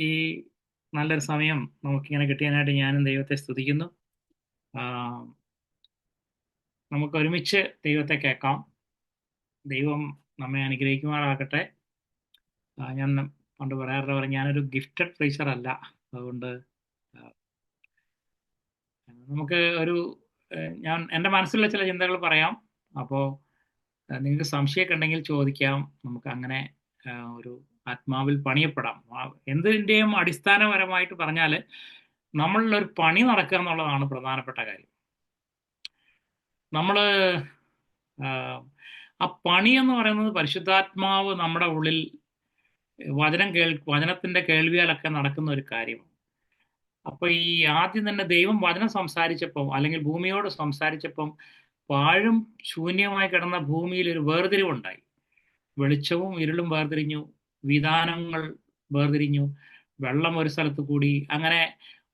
ഈ നല്ലൊരു സമയം നമുക്കിങ്ങനെ കിട്ടിയതിനായിട്ട് ഞാനും ദൈവത്തെ സ്തുതിക്കുന്നു. ആ, നമുക്ക് ഒരുമിച്ച് ദൈവത്തെ കേൾക്കാം. ദൈവം നമ്മെ അനുഗ്രഹിക്കുമാറാകട്ടെ. ഞാൻ പണ്ട് പറയാറുള്ള പോലെ ഞാനൊരു ഗിഫ്റ്റഡ് പ്രീച്ചർ അല്ല. അതുകൊണ്ട് ആ, നമുക്ക് ഞാൻ എൻ്റെ മനസ്സിലുള്ള ചില ചിന്തകൾ പറയാം. അപ്പോൾ നിങ്ങൾക്ക് സംശയമൊക്കെ ഉണ്ടെങ്കിൽ ചോദിക്കാം. നമുക്ക് അങ്ങനെ ഒരു ആത്മാവിൽ പണിയപ്പെടാം. എന്തിൻ്റെയും അടിസ്ഥാനപരമായിട്ട് പറഞ്ഞാൽ നമ്മളിലൊരു പണി നടക്കുക എന്നുള്ളതാണ് പ്രധാനപ്പെട്ട കാര്യം. നമ്മൾ ആ പണി എന്ന് പറയുന്നത് പരിശുദ്ധാത്മാവ് നമ്മുടെ ഉള്ളിൽ വചനത്തിന്റെ കേൾവിയാലൊക്കെ നടക്കുന്ന ഒരു കാര്യമാണ്. അപ്പൊ ഈ ആദ്യം തന്നെ ദൈവം വചനം സംസാരിച്ചപ്പം അല്ലെങ്കിൽ ഭൂമിയോട് സംസാരിച്ചപ്പം പാഴും ശൂന്യമായി കിടന്ന ഭൂമിയിൽ ഒരു വേർതിരിവുണ്ടായി. വെളിച്ചവും ഇരുളും വേർതിരിഞ്ഞു, വിധാനങ്ങൾ വേർതിരിഞ്ഞു, വെള്ളം ഒരു സ്ഥലത്ത് കൂടി, അങ്ങനെ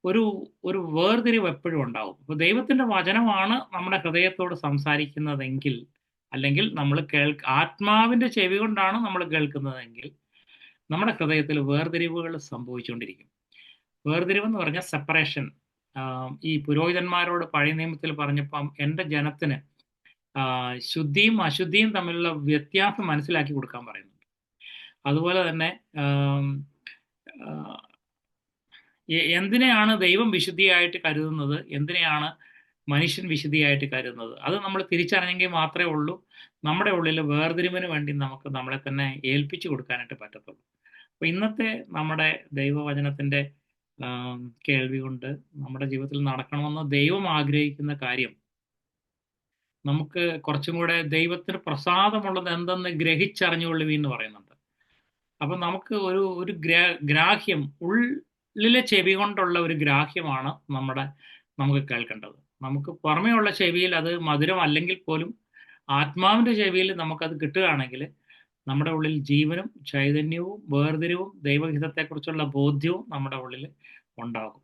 ഒരു ഒരു വേർതിരിവ് എപ്പോഴും ഉണ്ടാവും. അപ്പൊ ദൈവത്തിന്റെ വചനമാണ് നമ്മുടെ ഹൃദയത്തോട് സംസാരിക്കുന്നതെങ്കിൽ, അല്ലെങ്കിൽ നമ്മൾ ആത്മാവിന്റെ ചെവി കൊണ്ടാണ് നമ്മൾ കേൾക്കുന്നതെങ്കിൽ നമ്മുടെ ഹൃദയത്തിൽ വേർതിരിവുകൾ സംഭവിച്ചുകൊണ്ടിരിക്കും. വേർതിരിവ് എന്ന് പറഞ്ഞാൽ സെപ്പറേഷൻ. ഈ പുരോഹിതന്മാരോട് പഴയ നിയമത്തിൽ പറഞ്ഞപ്പം എൻ്റെ ജനത്തിന് ശുദ്ധിയും അശുദ്ധിയും തമ്മിലുള്ള വ്യത്യാസം മനസ്സിലാക്കി കൊടുക്കാൻ പറയുന്നുണ്ട്. അതുപോലെ തന്നെ എന്തിനെയാണ് ദൈവം വിശുദ്ധിയായിട്ട് കരുതുന്നത്, എന്തിനെയാണ് മനുഷ്യൻ വിശുദ്ധിയായിട്ട് കരുതുന്നത്, അത് നമ്മൾ തിരിച്ചറിഞ്ഞെങ്കിൽ മാത്രമേ ഉള്ളൂ നമ്മുടെ ഉള്ളിൽ വേർതിരിവിന് വേണ്ടി നമുക്ക് നമ്മളെ തന്നെ ഏൽപ്പിച്ചു കൊടുക്കാനായിട്ട് പറ്റത്തുള്ളൂ. അപ്പൊ ഇന്നത്തെ നമ്മുടെ ദൈവവചനത്തിന്റെ കേൾവി കൊണ്ട് നമ്മുടെ ജീവിതത്തിൽ നടക്കണമെന്ന് ദൈവം ആഗ്രഹിക്കുന്ന കാര്യം, നമുക്ക് കുറച്ചും കൂടെ ദൈവത്തിന് പ്രസാദമുള്ളത് എന്തെന്ന് ഗ്രഹിച്ചറിഞ്ഞുകൊള്ളുവീൻ എന്ന് പറയുന്നുണ്ട്. അപ്പൊ നമുക്ക് ഒരു ഗ്രാഹ്യം, ഉള്ളിലെ ചെവി കൊണ്ടുള്ള ഒരു ഗ്രാഹ്യമാണ് നമുക്ക് കേൾക്കേണ്ടത്. നമുക്ക് പുറമേയുള്ള ചെവിയിൽ അത് മധുരം അല്ലെങ്കിൽ പോലും ആത്മാവിന്റെ ചെവിയിൽ നമുക്കത് കിട്ടുകയാണെങ്കിൽ നമ്മുടെ ഉള്ളിൽ ജീവനും ചൈതന്യവും വേർതിരിവും ദൈവഹിതത്തെക്കുറിച്ചുള്ള ബോധ്യവും നമ്മുടെ ഉള്ളിൽ ഉണ്ടാകും.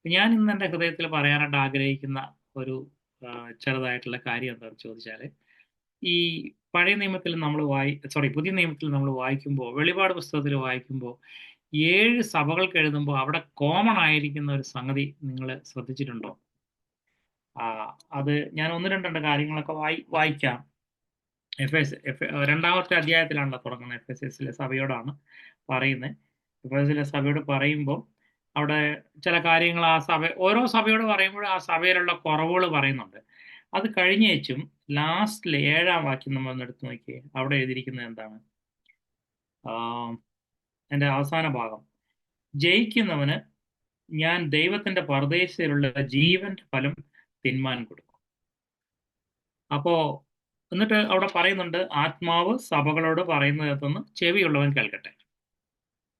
ഞാൻ ഇന്ന് എൻ്റെ ഹൃദയത്തിൽ പറയാനായിട്ട് ആഗ്രഹിക്കുന്ന ഒരു ചെറുതായിട്ടുള്ള കാര്യം എന്താണെന്ന് ചോദിച്ചാൽ, ഈ പഴയ നിയമത്തിൽ പുതിയ നിയമത്തിൽ നമ്മൾ വായിക്കുമ്പോൾ, വെളിപാട് പുസ്തകത്തിൽ വായിക്കുമ്പോൾ 7 സഭകൾക്ക് എഴുതുമ്പോൾ അവിടെ കോമൺ ആയിരിക്കുന്ന ഒരു സംഗതി നിങ്ങൾ ശ്രദ്ധിച്ചിട്ടുണ്ടോ? അത് ഞാൻ ഒന്ന് രണ്ട് കാര്യങ്ങളൊക്കെ വായിക്കാം. രണ്ടാമത്തെ അധ്യായത്തിലാണല്ലോ തുടങ്ങുന്നത്. എഫെസ്യസിലെ സഭയോടാണ് പറയുന്നത്. എഫെസ്യസിലെ സഭയോട് പറയുമ്പോൾ അവിടെ ചില കാര്യങ്ങൾ ഓരോ സഭയോട് പറയുമ്പോൾ ആ സഭയിലുള്ള കുറവുകൾ പറയുന്നുണ്ട്. അത് കഴിഞ്ഞേച്ചും ലാസ്റ്റിൽ 7-ാം വാക്യം നമ്മൾ ഒന്ന് എടുത്തു നോക്കിയേ. അവിടെ എഴുതിയിരിക്കുന്നത് എന്താണ്? എൻ്റെ അവസാന ഭാഗം, ജയിക്കുന്നവന് ഞാൻ ദൈവത്തിന്റെ പർദേശയിലുള്ള ജീവന്റെ ഫലം തിന്മാൻ കൊടുക്കും. അപ്പോ എന്നിട്ട് അവിടെ പറയുന്നുണ്ട്, ആത്മാവ് സഭകളോട് പറയുന്നതെന്ന് ചെവിയുള്ളവൻ കേൾക്കട്ടെ.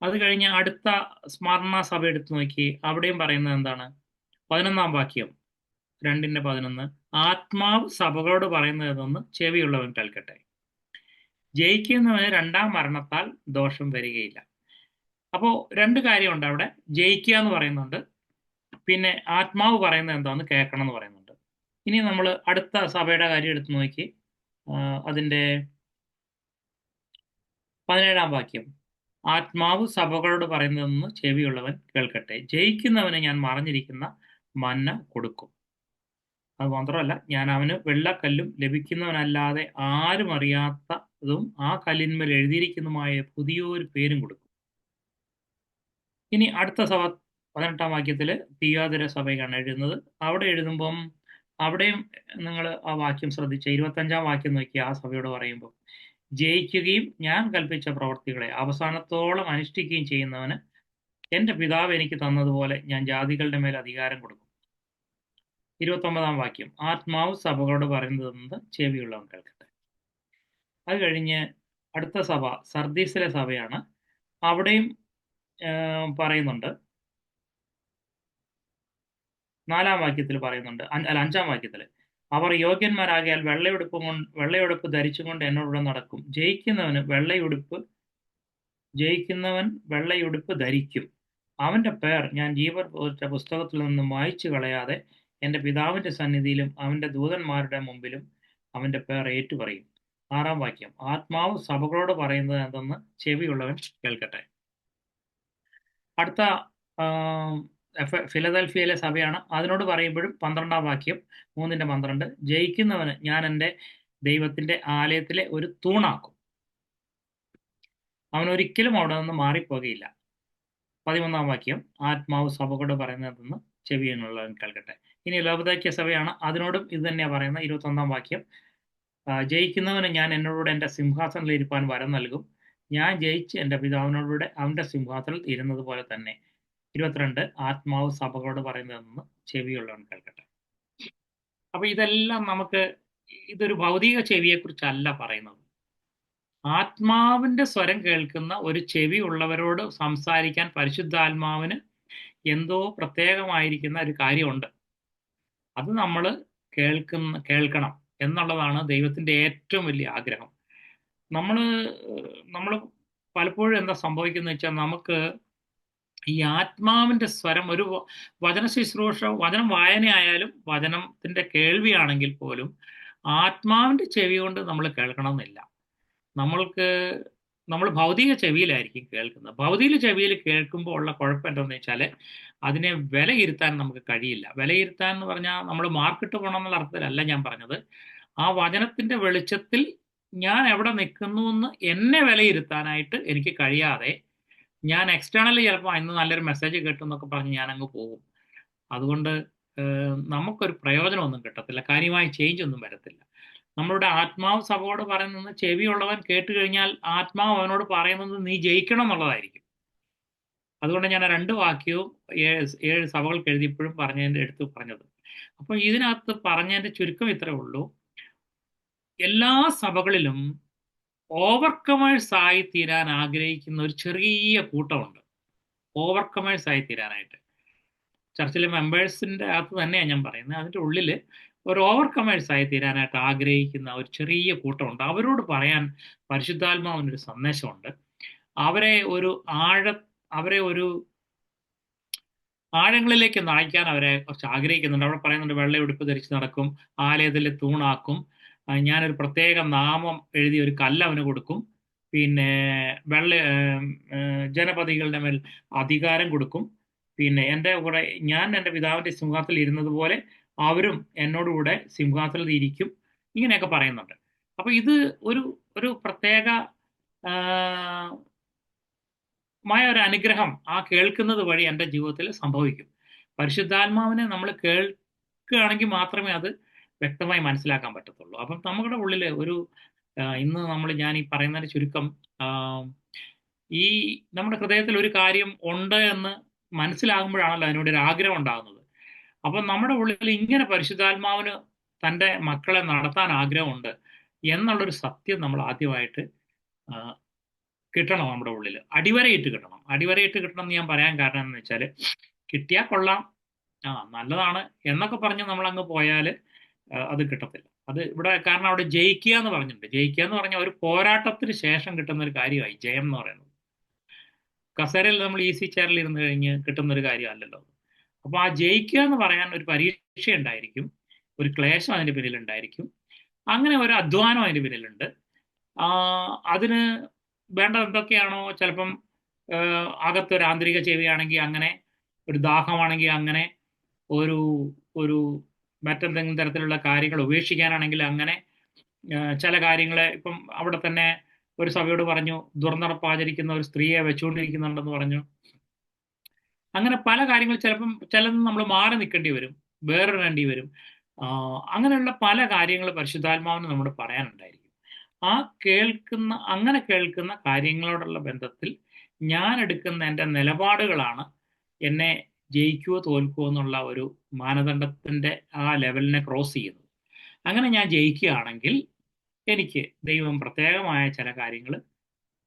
അത് കഴിഞ്ഞ് അടുത്ത സ്മരണ സഭ എടുത്തു നോക്കി, അവിടെയും പറയുന്നത് എന്താണ്? 11-ാം വാക്യം, 2:11, ആത്മാവ് സഭകളോട് പറയുന്നതെന്ന് ചെവിയുള്ളവൻ കേൾക്കട്ടെ. ജയിക്കുന്നവന് 2-ാം മരണത്താൽ ദോഷം വരികയില്ല. അപ്പോ 2 കാര്യമുണ്ട് അവിടെ. ജയിക്കുക എന്ന് പറയുന്നുണ്ട്, പിന്നെ ആത്മാവ് പറയുന്നത് എന്താന്ന് കേൾക്കണം എന്ന് പറയുന്നുണ്ട്. ഇനി നമ്മൾ അടുത്ത സഭയുടെ കാര്യം എടുത്തു നോക്കി, അതിന്റെ 17-ാം വാക്യം, ആത്മാവ് സഭകളോട് പറയുന്നതെന്ന് ചെവിയുള്ളവൻ കേൾക്കട്ടെ. ജയിക്കുന്നവന് ഞാൻ മറഞ്ഞിരിക്കുന്ന മന്ന കൊടുക്കും. അത് മാത്രമല്ല, ഞാൻ അവന് വെള്ളക്കല്ലും ലഭിക്കുന്നവനല്ലാതെ ആരും അറിയാത്തതും ആ കല്ലിന്മേൽ എഴുതിയിരിക്കുന്നതുമായ പുതിയൊരു പേരും കൊടുക്കും. ഇനി അടുത്ത സഭ 18-ാം വാക്യത്തിൽ തിയോദര സഭയാണ് എഴുതുന്നത്. അവിടെ എഴുതുമ്പം അവിടെയും നിങ്ങൾ ആ വാക്യം ശ്രദ്ധിച്ച 25-ാം വാക്യം നോക്കി, ആ സഭയോട് പറയുമ്പോൾ, ജയിക്കുകയും ഞാൻ കൽപ്പിച്ച പ്രവർത്തികളെ അവസാനത്തോളം അനുഷ്ഠിക്കുകയും ചെയ്യുന്നവന് എൻ്റെ പിതാവ് എനിക്ക് തന്നതുപോലെ ഞാൻ ജാതികളുടെ മേൽ അധികാരം കൊടുക്കും. 29-ാം വാക്യം, ആത്മാവ് സഭകളോട് പറയുന്നത് ചെവിയുള്ളവൻ കേൾക്കട്ടെ. അത് കഴിഞ്ഞ് അടുത്ത സഭ സർദീസിലെ സഭയാണ്. അവിടെയും പറയുന്നുണ്ട്, 4-ാം വാക്യത്തിൽ പറയുന്നുണ്ട്, 5-ാം വാക്യത്തിൽ, അവർ യോഗ്യന്മാരാകിയാൽ വെള്ളയുടുപ്പ് ധരിച്ചുകൊണ്ട് എന്നോടുകൂടെ നടക്കും. ജയിക്കുന്നവൻ വെള്ളയുടുപ്പ് ധരിക്കും. അവന്റെ പേർ ഞാൻ ജീവന്റെ പുസ്തകത്തിൽ നിന്ന് മായ്ച്ചു കളയാതെ എൻ്റെ പിതാവിന്റെ സന്നിധിയിലും അവന്റെ ദൂതന്മാരുടെ മുമ്പിലും അവന്റെ പേർ ഏറ്റുപറയും. 6-ാം വാക്യം, ആത്മാവ് സഭകളോട് പറയുന്നത് എന്തെന്ന് ചെവിയുള്ളവൻ കേൾക്കട്ടെ. അടുത്ത ഫിലദൽഫിയയിലെ സഭയാണ്. അതിനോട് പറയുമ്പോഴും 12-ാം വാക്യം 3:12, ജയിക്കുന്നവന് ഞാൻ എൻ്റെ ദൈവത്തിൻ്റെ ആലയത്തിലെ ഒരു തൂണാക്കും, അവനൊരിക്കലും അവിടെ നിന്ന് മാറിപ്പോകുകയില്ല. 13-ാം വാക്യം, ആത്മാവ് സഭയോട് പറയുന്നതെന്ന് ചെവിയുള്ളവൻ കേൾക്കട്ടെ. ഇനി ലവോദിക്യ സഭയാണ്. അതിനോടും ഇത് തന്നെയാണ് പറയുന്നത്. 21-ാം വാക്യം, ജയിക്കുന്നവന് ഞാൻ എന്നോടുകൂടെ എൻ്റെ സിംഹാസനത്തിൽ ഇരിപ്പാൻ വരം നൽകും, ഞാൻ ജയിച്ച് എൻ്റെ പിതാവിനോടുകൂടെ അവൻ്റെ സിംഹാസനത്തിൽ ഇരുന്നത് പോലെ തന്നെ. 22, ആത്മാവ് സഭകളോട് പറയുന്നതെന്ന് ചെവിയുള്ളവൻ കേൾക്കട്ടെ. അപ്പൊ ഇതെല്ലാം നമുക്ക്, ഇതൊരു ഭൗതിക ചെവിയെക്കുറിച്ചല്ല പറയുന്നത്. ആത്മാവിന്റെ സ്വരം കേൾക്കുന്ന ഒരു ചെവി ഉള്ളവരോട് സംസാരിക്കാൻ പരിശുദ്ധാത്മാവിന് എന്തോ പ്രത്യേകമായിരിക്കുന്ന ഒരു കാര്യമുണ്ട്. അത് നമ്മൾ കേൾക്കണം എന്നുള്ളതാണ് ദൈവത്തിന്റെ ഏറ്റവും വലിയ ആഗ്രഹം. നമ്മൾ പലപ്പോഴും എന്താ സംഭവിക്കുന്നത് വെച്ചാൽ, നമുക്ക് ഈ ആത്മാവിന്റെ സ്വരം, ഒരു വചന ശുശ്രൂഷ, വചനം വായനയായാലും വചനത്തിന്റെ കേൾവിയാണെങ്കിൽ പോലും ആത്മാവിന്റെ ചെവി കൊണ്ട് നമ്മൾ കേൾക്കണമെന്നില്ല. നമ്മൾ ഭൗതിക ചെവിയിലായിരിക്കും കേൾക്കുന്നത്. ഭൗതിക ചെവിയിൽ കേൾക്കുമ്പോൾ ഉള്ള കുഴപ്പം എന്താണെന്ന് വെച്ചാൽ, അതിനെ വിലയിരുത്താൻ നമുക്ക് കഴിയില്ല. വിലയിരുത്താൻ എന്ന് പറഞ്ഞാൽ നമ്മൾ മാർക്കിട്ട് പോകണം എന്നുള്ള അർത്ഥത്തിലല്ല ഞാൻ പറഞ്ഞത്. ആ വചനത്തിന്റെ വെളിച്ചത്തിൽ ഞാൻ എവിടെ നിൽക്കുന്നു എന്ന് എന്നെ വിലയിരുത്താനായിട്ട് എനിക്ക് കഴിയാതെ, ഞാൻ എക്സ്റ്റേണലി ചിലപ്പോൾ ഇന്ന് നല്ലൊരു മെസ്സേജ് കേട്ടു എന്നൊക്കെ പറഞ്ഞ് ഞാൻ അങ്ങ് പോകും. അതുകൊണ്ട് നമുക്കൊരു പ്രയോജനമൊന്നും കിട്ടത്തില്ല, കാര്യമായ ചേഞ്ച് ഒന്നും വരത്തില്ല. നമ്മളുടെ ആത്മാവ് സഭയോട് പറയുന്നത് ചെവിയുള്ളവൻ കേട്ട് കഴിഞ്ഞാൽ ആത്മാവ് അവനോട് പറയുന്നത് നീ ജയിക്കണം എന്നുള്ളതായിരിക്കും. അതുകൊണ്ട് ഞാൻ ആ 2 വാക്യവും 7 സഭകൾക്ക് എഴുതിയപ്പോഴും എടുത്ത് പറഞ്ഞത്. അപ്പോൾ ഇതിനകത്ത് പറഞ്ഞതിന്റെ ചുരുക്കം ഇത്രേ ഉള്ളൂ. എല്ലാ സഭകളിലും ഓവർകമേഴ്സ് ആയി തീരാൻ ആഗ്രഹിക്കുന്ന ഒരു ചെറിയ കൂട്ടമുണ്ട്. ഓവർകമേഴ്സ് ആയി തീരാനായിട്ട് ചർച്ചിലെ മെമ്പേഴ്സിന്റെ അകത്ത് തന്നെയാണ് ഞാൻ പറയുന്നത്. അതിൻ്റെ ഉള്ളിൽ ഒരു ഓവർകമേഴ്സ് ആയി തീരാനായിട്ട് ആഗ്രഹിക്കുന്ന ഒരു ചെറിയ കൂട്ടമുണ്ട്. അവരോട് പറയാൻ പരിശുദ്ധാത്മാവിനൊരു സന്ദേശമുണ്ട്. അവരെ ഒരു ആഴങ്ങളിലേക്ക് നയിക്കാൻ അവരെ കുറച്ച് ആഗ്രഹിക്കുന്നുണ്ട്. അവിടെ പറയുന്നുണ്ട്, വെള്ളയുടുപ്പ് ധരിച്ച് നടക്കും, ആലയത്തിൽ തൂണാക്കും, ഞാനൊരു പ്രത്യേക നാമം എഴുതി ഒരു കല്ല് അവന് കൊടുക്കും, പിന്നെ ജനപദികളുടെ മേൽ അധികാരം കൊടുക്കും, പിന്നെ ഞാൻ എൻ്റെ പിതാവിൻ്റെ സിംഹാസനത്തിൽ ഇരുന്നത് പോലെ അവരും എന്നോടുകൂടെ സിംഹാസനത്തിൽ ഇരിക്കും, ഇങ്ങനെയൊക്കെ പറയുന്നുണ്ട്. അപ്പൊ ഇത് ഒരു പ്രത്യേക ഒരു അനുഗ്രഹം ആ കേൾക്കുന്നത് വഴി എൻ്റെ ജീവിതത്തിൽ സംഭവിക്കും. പരിശുദ്ധാത്മാവിനെ നമ്മൾ കേൾക്കുകയാണെങ്കിൽ മാത്രമേ അത് വ്യക്തമായി മനസ്സിലാക്കാൻ പറ്റത്തുള്ളൂ. അപ്പം നമ്മുടെ ഉള്ളിൽ ഇന്ന് ഞാൻ ഈ പറയുന്നതിന് ചുരുക്കം, ഈ നമ്മുടെ ഹൃദയത്തിൽ ഒരു കാര്യം ഉണ്ട് എന്ന് മനസ്സിലാകുമ്പോഴാണല്ലോ അതിനോട് ഒരു ആഗ്രഹം ഉണ്ടാകുന്നത്. അപ്പം നമ്മുടെ ഉള്ളിൽ ഇങ്ങനെ പരിശുദ്ധാത്മാവിന് തൻ്റെ മക്കളെ നടത്താൻ ആഗ്രഹമുണ്ട് എന്നുള്ളൊരു സത്യം നമ്മൾ ആദ്യമായിട്ട് കിട്ടണം. നമ്മുടെ ഉള്ളിൽ അടിവരയിട്ട് കിട്ടണം. അടിവരയിട്ട് കിട്ടണം എന്ന് ഞാൻ പറയാൻ കാരണം എന്ന് വെച്ചാൽ, കിട്ടിയാൽ കൊള്ളാം, നല്ലതാണ് എന്നൊക്കെ പറഞ്ഞ് നമ്മൾ അങ്ങ് പോയാൽ അത് കിട്ടത്തില്ല. അത് ഇവിടെ കാരണം അവിടെ ജയിക്കുക എന്ന് പറഞ്ഞിട്ടുണ്ട്. ജയിക്കുക എന്ന് പറഞ്ഞാൽ ഒരു പോരാട്ടത്തിന് ശേഷം കിട്ടുന്ന ഒരു കാര്യമായി ജയം എന്ന് പറയുന്നത്. കസേരയിൽ നമ്മൾ ഈസി ചെയറിൽ ഇരുന്ന് കഴിഞ്ഞ് കിട്ടുന്ന ഒരു കാര്യമല്ലല്ലോ. അപ്പൊ ആ ജയിക്കുക എന്ന് പറയാൻ ഒരു പരീക്ഷ ഉണ്ടായിരിക്കും, ഒരു ക്ലേശം അതിന്റെ പിന്നിലുണ്ടായിരിക്കും, അങ്ങനെ ഒരു അധ്വാനം അതിന്റെ പിന്നിലുണ്ട്. അതിന് വേണ്ട എന്തൊക്കെയാണോ, ചിലപ്പം അകത്തൊരു ആന്തരിക ചെവിയാണെങ്കിൽ അങ്ങനെ, ഒരു ദാഹമാണെങ്കിൽ അങ്ങനെ, ഒരു മറ്റെന്തെങ്കിലും തരത്തിലുള്ള കാര്യങ്ങൾ ഉപേക്ഷിക്കാനാണെങ്കിൽ അങ്ങനെ, ചില കാര്യങ്ങളെ ഇപ്പം അവിടെ തന്നെ ഒരു സഭയോട് പറഞ്ഞു, ദുർനടപ്പാചരിക്കുന്ന ഒരു സ്ത്രീയെ വെച്ചുകൊണ്ടിരിക്കുന്നുണ്ടെന്ന് പറഞ്ഞു. അങ്ങനെ പല കാര്യങ്ങൾ, ചിലത് നമ്മൾ മാറി നിൽക്കേണ്ടി വരും, വേണ്ടി വരും. അങ്ങനെയുള്ള പല കാര്യങ്ങൾ പരിശുദ്ധാത്മാവിന് നമ്മൾ പറയാനുണ്ടായിരിക്കും. അങ്ങനെ കേൾക്കുന്ന കാര്യങ്ങളോടുള്ള ബന്ധത്തിൽ ഞാൻ എടുക്കുന്ന എൻ്റെ നിലപാടുകളാണ് എന്നെ ജയിക്കുവോ തോൽക്കുവോ എന്നുള്ള ഒരു മാനദണ്ഡത്തിന്റെ ആ ലെവലിനെ ക്രോസ് ചെയ്യുന്നത്. അങ്ങനെ ഞാൻ ജയിക്കുകയാണെങ്കിൽ എനിക്ക് ദൈവം പ്രത്യേകമായ ചില കാര്യങ്ങൾ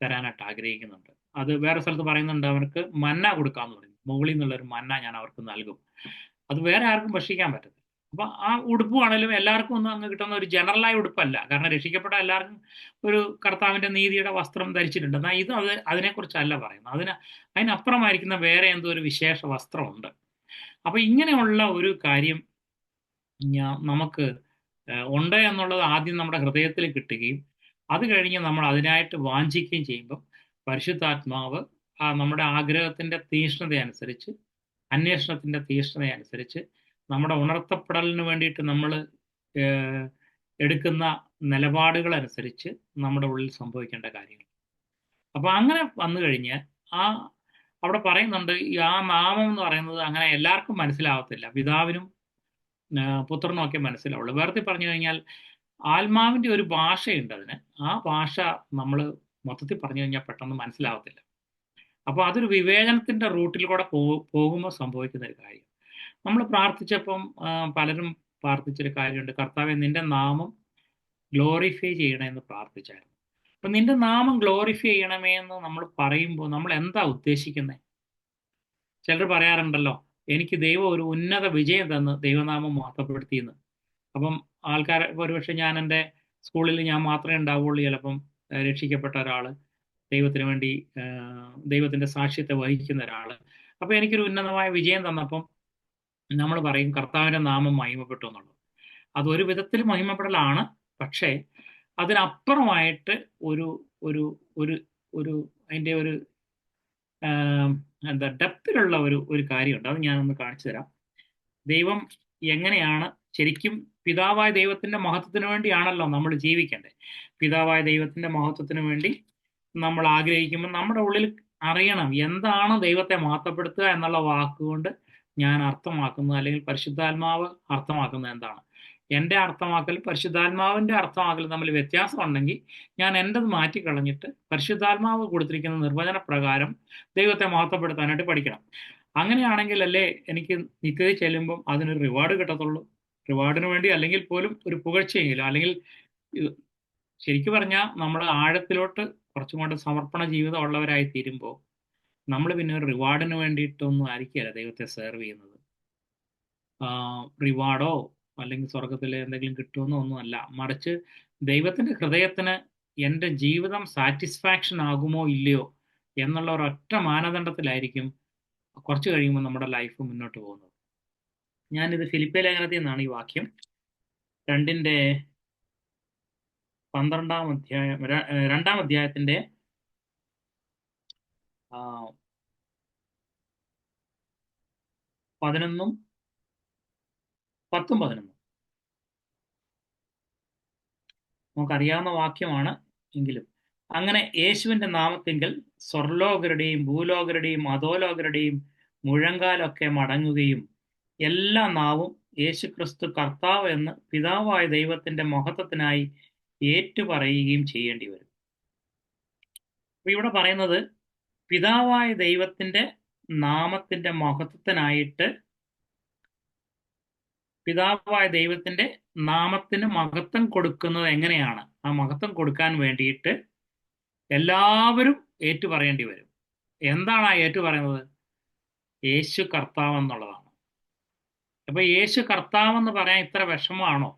തരാനായിട്ട് ആഗ്രഹിക്കുന്നുണ്ട്. അത് വേറെ സ്ഥലത്ത് പറയുന്നുണ്ട്, അവർക്ക് മന്ന കൊടുക്കാമെന്ന് പറയും. മുകളിൽ നിന്നുള്ളൊരു മന്ന ഞാൻ അവർക്ക് നൽകും. അത് വേറെ ആർക്കും ഭക്ഷിക്കാൻ പറ്റത്തില്ല. അപ്പൊ ആ ഉടുപ്പാണെങ്കിലും എല്ലാവർക്കും ഒന്നും അങ്ങ് കിട്ടുന്ന ഒരു ജനറലായ ഉടുപ്പല്ല. കാരണം രക്ഷിക്കപ്പെട്ട എല്ലാവർക്കും ഒരു കർത്താവിന്റെ നീതിയുടെ വസ്ത്രം ധരിച്ചിട്ടുണ്ട്. എന്നാൽ ഇത് അതിനെക്കുറിച്ചല്ല പറയുന്നത്. അതിനപ്പുറമായിരിക്കുന്ന വേറെ എന്തോ ഒരു വിശേഷ വസ്ത്രമുണ്ട്. അപ്പൊ ഇങ്ങനെയുള്ള ഒരു കാര്യം നമുക്ക് ഉണ്ട് എന്നുള്ളത് ആദ്യം നമ്മുടെ ഹൃദയത്തിൽ കിട്ടുകയും അത് കഴിഞ്ഞ് നമ്മൾ അതിനായിട്ട് വാഞ്ചിക്കുകയും ചെയ്യുമ്പോൾ പരിശുദ്ധാത്മാവ് നമ്മുടെ ആഗ്രഹത്തിൻ്റെ തീഷ്ണതയനുസരിച്ച്, അന്വേഷണത്തിൻ്റെ തീഷ്ണതയനുസരിച്ച്, നമ്മുടെ ഉണർത്തപ്പെടലിന് വേണ്ടിയിട്ട് നമ്മൾ എടുക്കുന്ന നിലപാടുകളനുസരിച്ച് നമ്മുടെ ഉള്ളിൽ സംഭവിക്കേണ്ട കാര്യങ്ങൾ. അപ്പോൾ അങ്ങനെ വന്നു കഴിഞ്ഞ് ആ അവിടെ പറയുന്നുണ്ട്, ആ നാമം എന്ന് പറയുന്നത് അങ്ങനെ എല്ലാവർക്കും മനസ്സിലാവത്തില്ല. പിതാവിനും പുത്രനും ഒക്കെ മനസ്സിലാവുള്ളൂ. വേർതി പറഞ്ഞു കഴിഞ്ഞാൽ ആത്മാവിൻ്റെ ഒരു ഭാഷയുണ്ട് അതിന്. ആ ഭാഷ നമ്മൾ മൊത്തത്തിൽ പറഞ്ഞു കഴിഞ്ഞാൽ പെട്ടെന്ന് മനസ്സിലാവത്തില്ല. അപ്പോൾ അതൊരു വിവേചനത്തിൻ്റെ റൂട്ടിൽ കൂടെ പോകുമ്പോൾ സംഭവിക്കുന്ന ഒരു കാര്യം. നമ്മൾ പ്രാർത്ഥിച്ചപ്പം പലരും പ്രാർത്ഥിച്ചൊരു കാര്യമുണ്ട്, കർത്താവെ നിന്റെ നാമം ഗ്ലോറിഫൈ ചെയ്യണമെന്ന് പ്രാർത്ഥിച്ചായിരുന്നു. അപ്പം നിന്റെ നാമം ഗ്ലോറിഫൈ ചെയ്യണമേ എന്ന് നമ്മൾ പറയുമ്പോൾ നമ്മൾ എന്താ ഉദ്ദേശിക്കുന്നത്? ചിലർ പറയാറുണ്ടല്ലോ, എനിക്ക് ദൈവം ഒരു ഉന്നത വിജയം തന്ന് ദൈവനാമം മഹത്വപ്പെടുത്തിയെന്ന്. അപ്പം ആൾക്കാർ ഒരുപക്ഷെ ഞാൻ എൻ്റെ സ്കൂളിൽ ഞാൻ മാത്രമേ ഉണ്ടാവുള്ളൂ ചിലപ്പം രക്ഷിക്കപ്പെട്ട ഒരാൾ, ദൈവത്തിന് വേണ്ടി ദൈവത്തിൻ്റെ സാക്ഷ്യത്തെ വഹിക്കുന്ന ഒരാൾ. അപ്പോൾ എനിക്കൊരു ഉന്നതമായ വിജയം തന്നപ്പം നമ്മൾ പറയും കർത്താവിൻ്റെ നാമം മഹിമപ്പെട്ടു എന്നുള്ളത്. അതൊരു വിധത്തിൽ മഹിമപ്പെടലാണ്, പക്ഷേ അതിനപ്പുറമായിട്ട് ഒരു ഒരു ഒരു ഒരു അതിൻ്റെ ഒരു എന്താ ഡെപ്തിലുള്ള ഒരു കാര്യമുണ്ട്. അത് ഞാനൊന്ന് കാണിച്ചു തരാം. ദൈവം എങ്ങനെയാണ് ശരിക്കും പിതാവായ ദൈവത്തിൻ്റെ മഹത്വത്തിന് വേണ്ടിയാണല്ലോ നമ്മൾ ജീവിക്കേണ്ടത്. പിതാവായ ദൈവത്തിൻ്റെ മഹത്വത്തിന് വേണ്ടി നമ്മൾ ആഗ്രഹിക്കുമ്പോൾ നമ്മുടെ ഉള്ളിൽ അറിയണം എന്താണ് ദൈവത്തെ മഹത്വപ്പെടുത്തുക എന്നുള്ള വാക്കുകൊണ്ട് ഞാൻ അർത്ഥമാക്കുന്നത്, അല്ലെങ്കിൽ പരിശുദ്ധാത്മാവ് അർത്ഥമാക്കുന്നത് എന്താണ്. എൻ്റെ അർത്ഥമാക്കൽ പരിശുദ്ധാത്മാവിൻ്റെ അർത്ഥമാക്കൽ തമ്മിൽ വ്യത്യാസം ഉണ്ടെങ്കിൽ ഞാൻ എൻ്റെത് മാറ്റിക്കളഞ്ഞിട്ട് പരിശുദ്ധാത്മാവ് കൊടുത്തിരിക്കുന്ന നിർവചന പ്രകാരം ദൈവത്തെ മഹത്വപ്പെടുത്താനായിട്ട് പഠിക്കണം. അങ്ങനെയാണെങ്കിൽ അല്ലേ എനിക്ക് നിത്യത ചെല്ലുമ്പം അതിനൊരു റിവാർഡ് കിട്ടത്തുള്ളൂ. റിവാർഡിന് വേണ്ടി അല്ലെങ്കിൽ പോലും ഒരു പുകഴ്ചയെങ്കിലും, അല്ലെങ്കിൽ ശരിക്കും പറഞ്ഞാൽ നമ്മൾ ആഴത്തിലോട്ട് കുറച്ചും കൂടെ സമർപ്പണ ജീവിതം ഉള്ളവരായി തീരുമ്പോൾ നമ്മൾ പിന്നെ ഒരു റിവാർഡിന് വേണ്ടിയിട്ടൊന്നും ആയിരിക്കില്ല ദൈവത്തെ സെർവ് ചെയ്യുന്നത്. റിവാർഡോ അല്ലെങ്കിൽ സ്വർഗത്തിൽ എന്തെങ്കിലും കിട്ടുമെന്നോ ഒന്നുമല്ല, മറിച്ച് ദൈവത്തിൻ്റെ ഹൃദയത്തിന് എൻ്റെ ജീവിതം സാറ്റിസ്ഫാക്ഷൻ ആകുമോ ഇല്ലയോ എന്നുള്ള ഒരൊറ്റ മാനദണ്ഡത്തിലായിരിക്കും കുറച്ച് കഴിയുമ്പോൾ നമ്മുടെ ലൈഫ് മുന്നോട്ട് പോകുന്നത്. ഞാനിത് ഫിലിപ്പിയ ലേഖനത്തിൽ നിന്നാണ് ഈ വാക്യം, 2-ാം അധ്യായം 2-ാം അധ്യായത്തിൻ്റെ 11-ഉം 10-ഉം 11-ഉം നമുക്കറിയാവുന്ന വാക്യമാണ് എങ്കിലും, അങ്ങനെ യേശുവിൻ്റെ നാമത്തിങ്കൽ സ്വർലോകരുടെയും ഭൂലോകരുടെയും അധോലോകരുടെയും മുഴങ്കാലൊക്കെ മടങ്ങുകയും എല്ലാ നാവും യേശുക്രിസ്തു കർത്താവ് എന്ന് പിതാവായ ദൈവത്തിൻ്റെ മഹത്വത്തിനായി ഏറ്റുപറയുകയും ചെയ്യേണ്ടി വരും. അപ്പൊ ഇവിടെ പറയുന്നത് പിതാവായ ദൈവത്തിൻ്റെ നാമത്തിൻ്റെ മഹത്വത്തിനായിട്ട്, പിതാവായ ദൈവത്തിൻ്റെ നാമത്തിന് മഹത്വം കൊടുക്കുന്നത് എങ്ങനെയാണ്, ആ മഹത്വം കൊടുക്കാൻ വേണ്ടിയിട്ട് എല്ലാവരും ഏറ്റുപറയേണ്ടി വരും. എന്താണ് ആ ഏറ്റുപറയുന്നത്? യേശു കർത്താവ് എന്നുള്ളതാണ്. അപ്പൊ യേശു കർത്താവെന്ന് പറയാൻ ഇത്ര വിഷമമാണോ?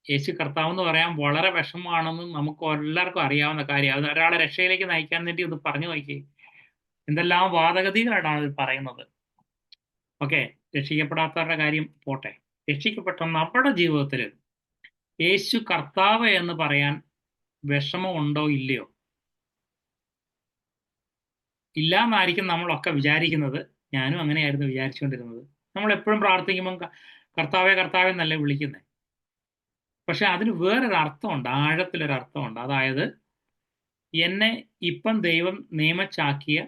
യേശു കർത്താവെന്ന് പറയാൻ വളരെ വിഷമമാണെന്ന് നമുക്ക് എല്ലാവർക്കും അറിയാവുന്ന കാര്യം. അത് ഒരാളെ രക്ഷയിലേക്ക് നയിക്കാൻ വേണ്ടി ഒന്ന് പറഞ്ഞു നോക്കി, എന്തെല്ലാം വാദഗതികളാണ് അത് പറയുന്നത്. ഓക്കെ, രക്ഷിക്കപ്പെടാത്തവരുടെ കാര്യം പോട്ടെ, രക്ഷിക്കപ്പെട്ട നമ്മുടെ ജീവിതത്തിൽ യേശു കർത്താവ് എന്ന് പറയാൻ വിഷമമുണ്ടോ ഇല്ലയോ? ഇല്ല എന്നായിരിക്കും നമ്മളൊക്കെ വിചാരിക്കുന്നത്. ഞാനും അങ്ങനെയായിരുന്നു വിചാരിച്ചുകൊണ്ടിരുന്നത്. നമ്മൾ എപ്പോഴും പ്രാർത്ഥിക്കുമ്പം കർത്താവെ കർത്താവെ എന്നല്ലേ വിളിക്കുന്നത്. പക്ഷെ അതിന് വേറൊരു അർത്ഥമുണ്ട്, ആഴത്തിലൊരർത്ഥമുണ്ട്. അതായത് എന്നെ ഇപ്പം ദൈവം നിയമിച്ചാക്കിയ